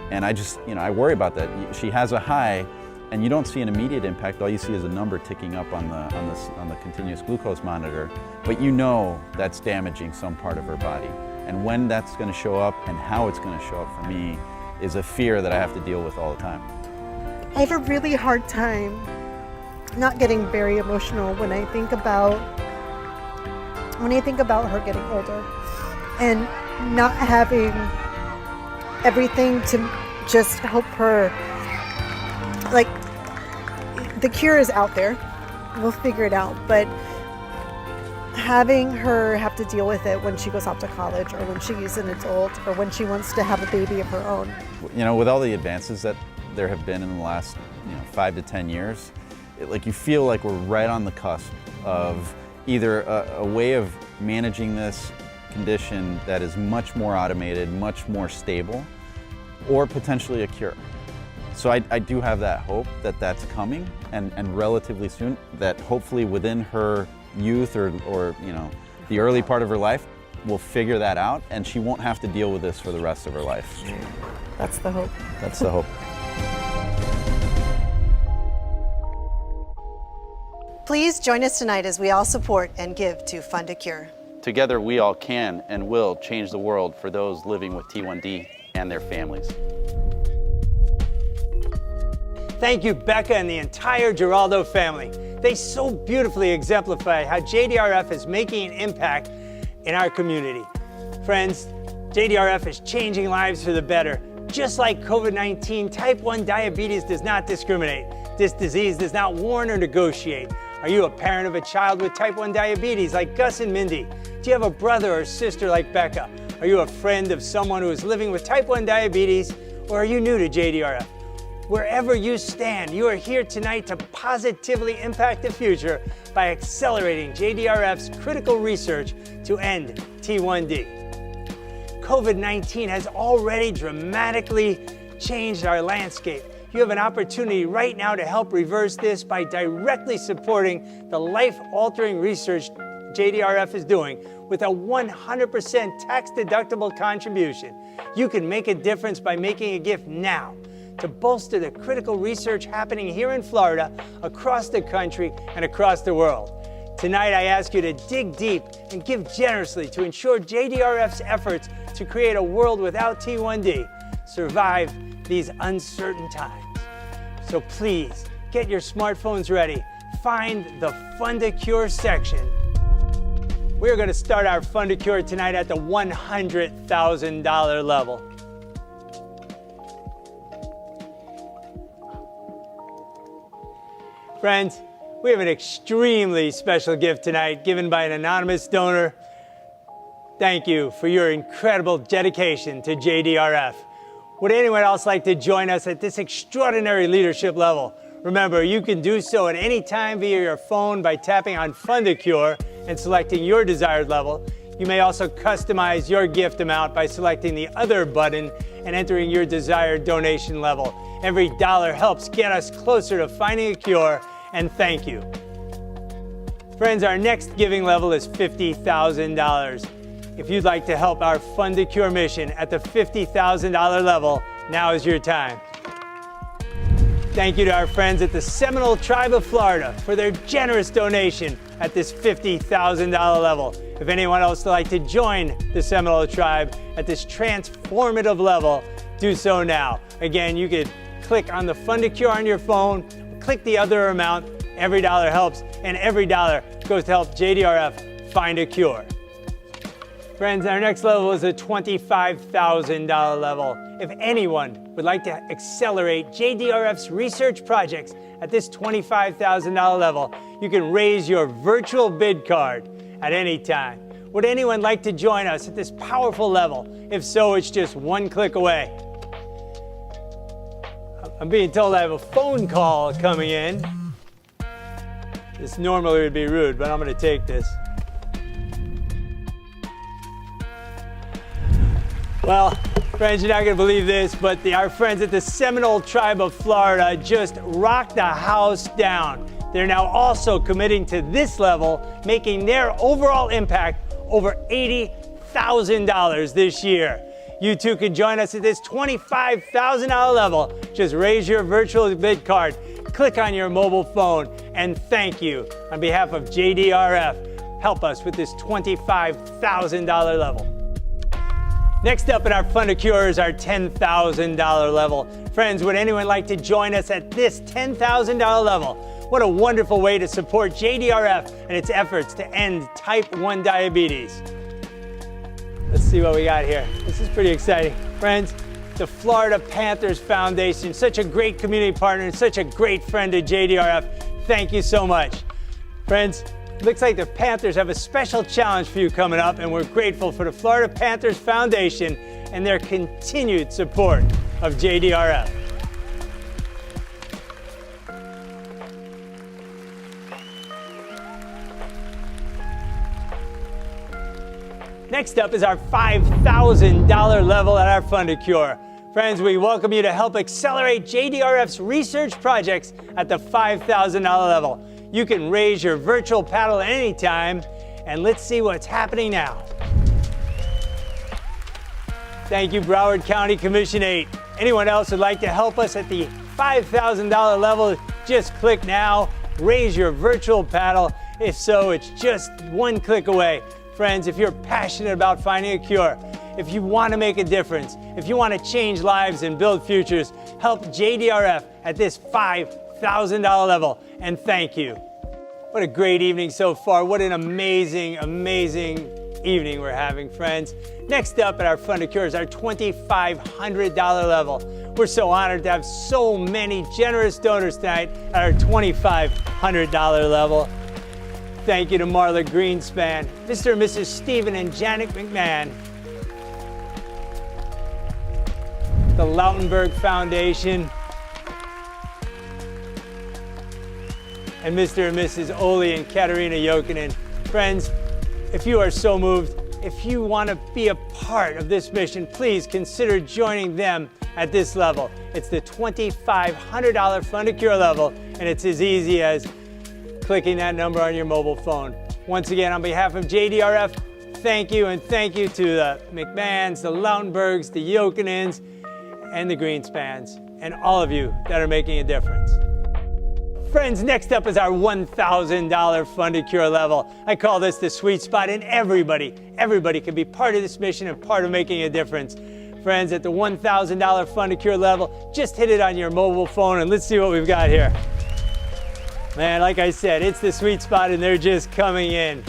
And I just, I worry about that. She has a high, and you don't see an immediate impact. All you see is a number ticking up on the continuous glucose monitor, but you know that's damaging some part of her body. And when that's going to show up and how it's going to show up for me is a fear that I have to deal with all the time. I have a really hard time not getting very emotional when I think about her getting older and not having everything to just help her. Like, the cure is out there, we'll figure it out, but having her have to deal with it when she goes off to college or when she's an adult or when she wants to have a baby of her own. With all the advances that there have been in the last 5 to 10 years, you feel like we're right on the cusp of either a way of managing this condition that is much more automated, much more stable, or potentially a cure. So I do have that hope that that's coming, and relatively soon, that hopefully within her youth or the early part of her life, we'll figure that out and she won't have to deal with this for the rest of her life. That's the hope. That's the hope. Please join us tonight as we all support and give to Fund a Cure. Together we all can and will change the world for those living with T1D and their families. Thank you, Becca and the entire Giraldo family. They so beautifully exemplify how JDRF is making an impact in our community. Friends, JDRF is changing lives for the better. Just like COVID-19, type 1 diabetes does not discriminate. This disease does not warn or negotiate. Are you a parent of a child with type 1 diabetes like Gus and Mindy? Do you have a brother or sister like Becca? Are you a friend of someone who is living with type 1 diabetes? Or are you new to JDRF? Wherever you stand, you are here tonight to positively impact the future by accelerating JDRF's critical research to end T1D. COVID-19 has already dramatically changed our landscape. You have an opportunity right now to help reverse this by directly supporting the life-altering research JDRF is doing with a 100% tax-deductible contribution. You can make a difference by making a gift now to bolster the critical research happening here in Florida, across the country, and across the world. Tonight, I ask you to dig deep and give generously to ensure JDRF's efforts to create a world without T1D survive these uncertain times. So please, get your smartphones ready. Find the Fund a Cure section. We're going to start our Fund a Cure tonight at the $100,000 level. Friends, we have an extremely special gift tonight given by an anonymous donor. Thank you for your incredible dedication to JDRF. Would anyone else like to join us at this extraordinary leadership level? Remember, you can do so at any time via your phone by tapping on Fund a Cure and selecting your desired level. You may also customize your gift amount by selecting the Other button and entering your desired donation level. Every dollar helps get us closer to finding a cure, and thank you. Friends, our next giving level is $50,000. If you'd like to help our Fund a Cure mission at the $50,000 level, now is your time. Thank you to our friends at the Seminole Tribe of Florida for their generous donation at this $50,000 level. If anyone else would like to join the Seminole Tribe at this transformative level, do so now. Again, you could click on the Fund a Cure on your phone, click the Other amount. Every dollar helps, and every dollar goes to help JDRF find a cure. Friends, our next level is a $25,000 level. If anyone would like to accelerate JDRF's research projects at this $25,000 level, you can raise your virtual bid card at any time. would anyone like to join us at this powerful level? If so, it's just one click away. I'm being told I have a phone call coming in. This normally would be rude, but I'm going to take this. Well, friends, you're not going to believe this, but our friends at the Seminole Tribe of Florida just rocked the house down. They're now also committing to this level, making their overall impact over $80,000 this year. You too can join us at this $25,000 level. Just raise your virtual bid card, click on your mobile phone, and thank you on behalf of JDRF. Help us with this $25,000 level. Next up in our Fund to Cure is our $10,000 level. Friends, would anyone like to join us at this $10,000 level? What a wonderful way to support JDRF and its efforts to end type 1 diabetes. Let's see what we got here. This is pretty exciting. Friends, the Florida Panthers Foundation, such a great community partner and such a great friend to JDRF. Thank you so much. Friends, looks like the Panthers have a special challenge for you coming up, and we're grateful for the Florida Panthers Foundation and their continued support of JDRF. Next up is our $5,000 level at our Fund to Cure. Friends, we welcome you to help accelerate JDRF's research projects at the $5,000 level. You can raise your virtual paddle at any time, and let's see what's happening now. Thank you, Broward County Commission 8. Anyone else would like to help us at the $5,000 level, just click now, raise your virtual paddle. If so, it's just one click away. Friends, if you're passionate about finding a cure, if you want to make a difference, if you want to change lives and build futures, help JDRF at this $5,000 level, and thank you. What a great evening so far. What an amazing, amazing evening we're having, friends. Next up at our Fund to Cure is our $2,500 level. We're so honored to have so many generous donors tonight at our $2,500 level. Thank you to Marla Greenspan, Mr. and Mrs. Stephen and Janet McMahon, the Lautenberg Foundation, and Mr. and Mrs. Oli and Katerina Jokinen. Friends, if you are so moved, if you want to be a part of this mission, please consider joining them at this level. It's the $2,500 Fund to Cure level, and it's as easy as clicking that number on your mobile phone. Once again, on behalf of JDRF, thank you, and thank you to the McMahons, the Lautenbergs, the Jokinens, and the Greenspans, and all of you that are making a difference. Friends, next up is our $1,000 Fund to Cure level. I call this the sweet spot, and everybody can be part of this mission and part of making a difference. Friends, at the $1,000 Fund to Cure level, just hit it on your mobile phone, and let's see what we've got here. Man, like I said, it's the sweet spot, and they're just coming in.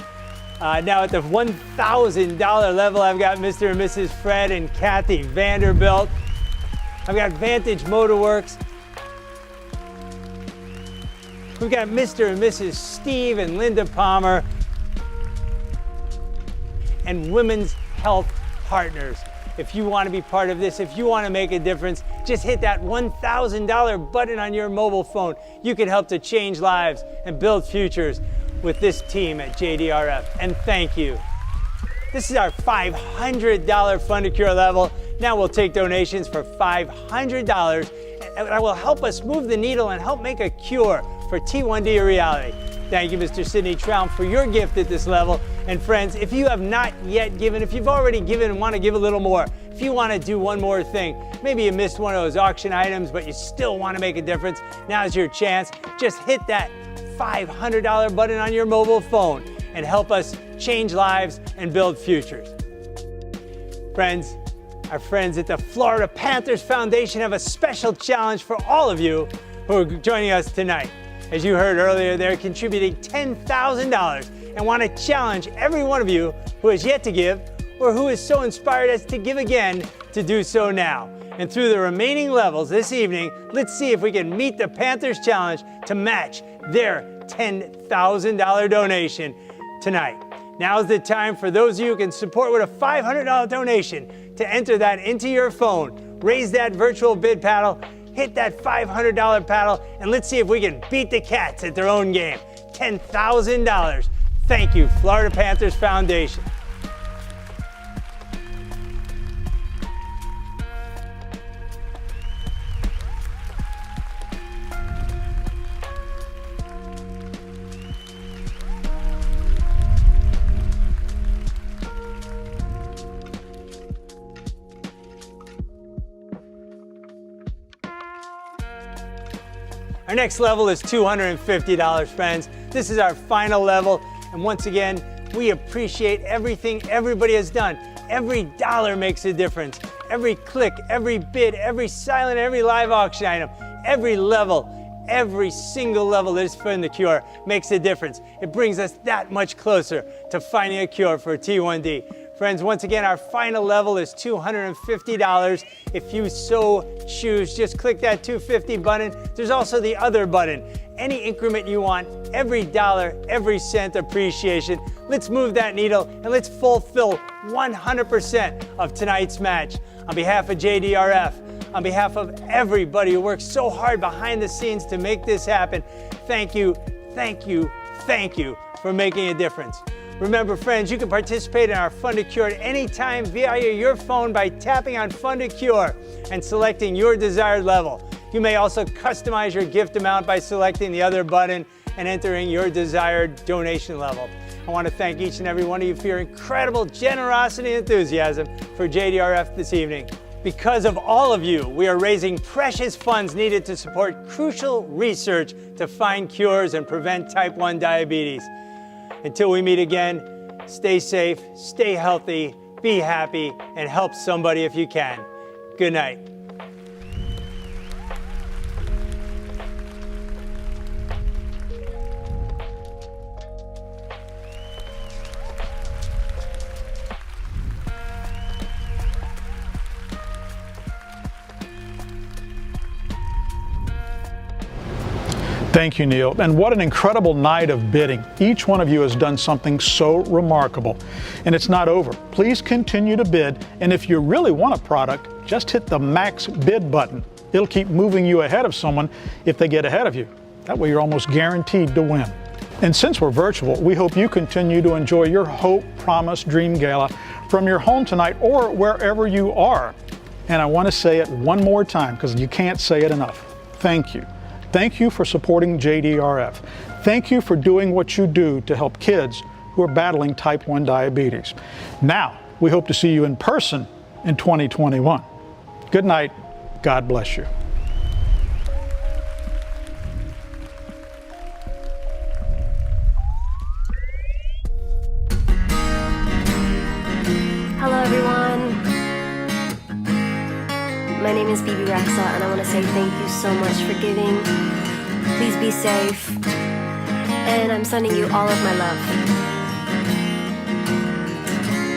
Now at the $1,000 level, I've got Mr. and Mrs. Fred and Kathy Vanderbilt. I've got Vantage Motorworks. We've got Mr. and Mrs. Steve and Linda Palmer. And Women's Health Partners. If you want to be part of this, if you want to make a difference, just hit that $1,000 button on your mobile phone. You can help to change lives and build futures with this team at JDRF. And thank you. This is our $500 Fund to Cure level. Now we'll take donations for $500, and that will help us move the needle and help make a cure for T1D a reality. Thank you, Mr. Sidney Traum, for your gift at this level. And friends, if you have not yet given, if you've already given and want to give a little more, if you want to do one more thing, maybe you missed one of those auction items, but you still want to make a difference, now's your chance. Just hit that $500 button on your mobile phone and help us change lives and build futures. Friends, our friends at the Florida Panthers Foundation have a special challenge for all of you who are joining us tonight. As you heard earlier, they're contributing $10,000 and want to challenge every one of you who has yet to give or who is so inspired as to give again to do so now. And through the remaining levels this evening, let's see if we can meet the Panthers challenge to match their $10,000 donation tonight. Now's the time for those of you who can support with a $500 donation to enter that into your phone. Raise that virtual bid paddle, hit that $500 paddle, and let's see if we can beat the Cats at their own game. $10,000. Thank you, Florida Panthers Foundation. Our next level is $250, friends. This is our final level, and once again, we appreciate everything everybody has done. Every dollar makes a difference. Every click, every bid, every silent, every live auction item, every level, every single level that is for the cure makes a difference. It brings us that much closer to finding a cure for T1D. Friends, once again, our final level is $250. If you so choose, just click that $250 button. There's also the other button. Any increment you want, every dollar, every cent appreciation. Let's move that needle and let's fulfill 100% of tonight's match. On behalf of JDRF, on behalf of everybody who works so hard behind the scenes to make this happen, thank you, thank you, thank you for making a difference. Remember, friends, you can participate in our Fund to Cure at any time via your phone by tapping on Fund to Cure and selecting your desired level. You may also customize your gift amount by selecting the other button and entering your desired donation level. I want to thank each and every one of you for your incredible generosity and enthusiasm for JDRF this evening. Because of all of you, we are raising precious funds needed to support crucial research to find cures and prevent type 1 diabetes. Until we meet again, stay safe, stay healthy, be happy, and help somebody if you can. Good night. Thank you, Neil. And what an incredible night of bidding. Each one of you has done something so remarkable. And it's not over. Please continue to bid. And if you really want a product, just hit the max bid button. It'll keep moving you ahead of someone if they get ahead of you. That way you're almost guaranteed to win. And since we're virtual, we hope you continue to enjoy your Hope, Promise, Dream Gala from your home tonight or wherever you are. And I want to say it one more time because you can't say it enough. Thank you. Thank you for supporting JDRF. Thank you for doing what you do to help kids who are battling type 1 diabetes. Now, we hope to see you in person in 2021. Good night. God bless you. Hello everyone. My name is Bibi Raxa and I want to say thank you so much for giving. Please be safe. And I'm sending you all of my love.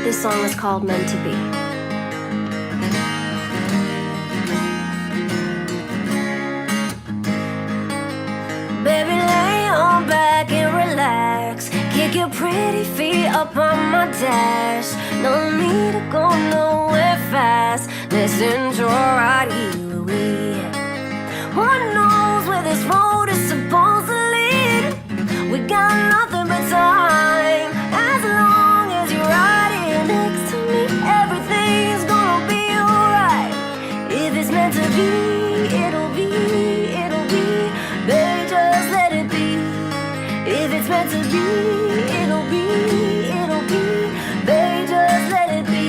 This song is called Meant to Be. Baby, lay on back and relax. Kick your pretty feet up on my dash. No need to go nowhere fast. Listen to right here. Who knows where this road is supposed to lead? We got nothing but time. As long as you're right here next to me, everything's gonna be alright. If it's meant to be, it'll be, it'll be. Baby, just let it be. If it's meant to be, it'll be, it'll be. Baby, just let it be.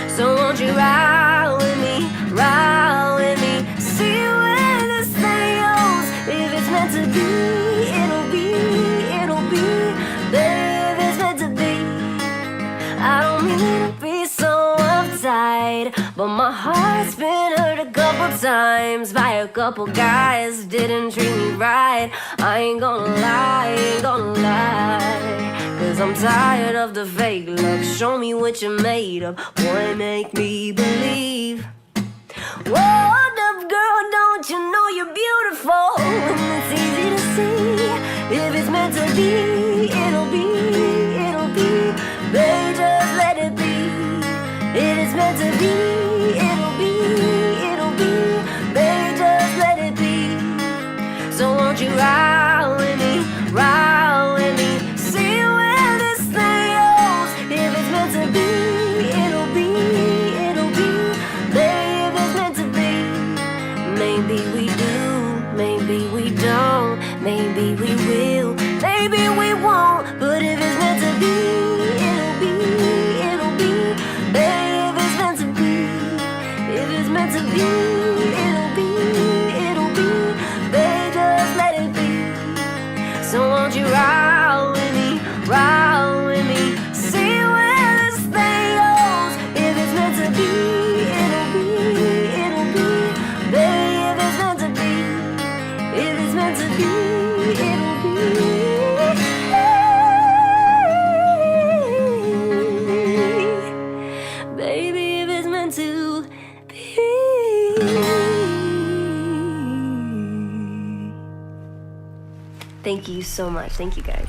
So won't you ride with me, ride with me. See where this thing goes. If it's meant to be, it'll be, it'll be. Baby, if it's meant to be. I don't mean to be so uptight, but my heart's been hurt a couple times by a couple guys didn't treat me right. I ain't gonna lie, ain't gonna lie, 'cause I'm tired of the fake love. Show me what you're made of, boy, make me believe. Hold up, girl, don't you know you're beautiful? And it's easy to see. If it's meant to be, it'll be, it'll be. meant to be, it'll be, it'll be. Baby, just let it be. So won't you ride with me, ride with me, see where this thing goes. If it's meant to be, it'll be, it'll be. Baby, if it's meant to be, maybe we do, maybe we don't, maybe we will, maybe we won't. But if it's meant to be, it'll be, it'll be. Baby, if it's meant to be, if it's meant to be, it'll be, it'll be. Baby, just let it be. So won't you ride with me, ride with me, see where this thing goes. If it's meant to be, it'll be, it'll be. Baby, if it's meant to be, if it's meant to be, it'll be. Baby, if it's meant to be. Thank you so much. Thank you, guys.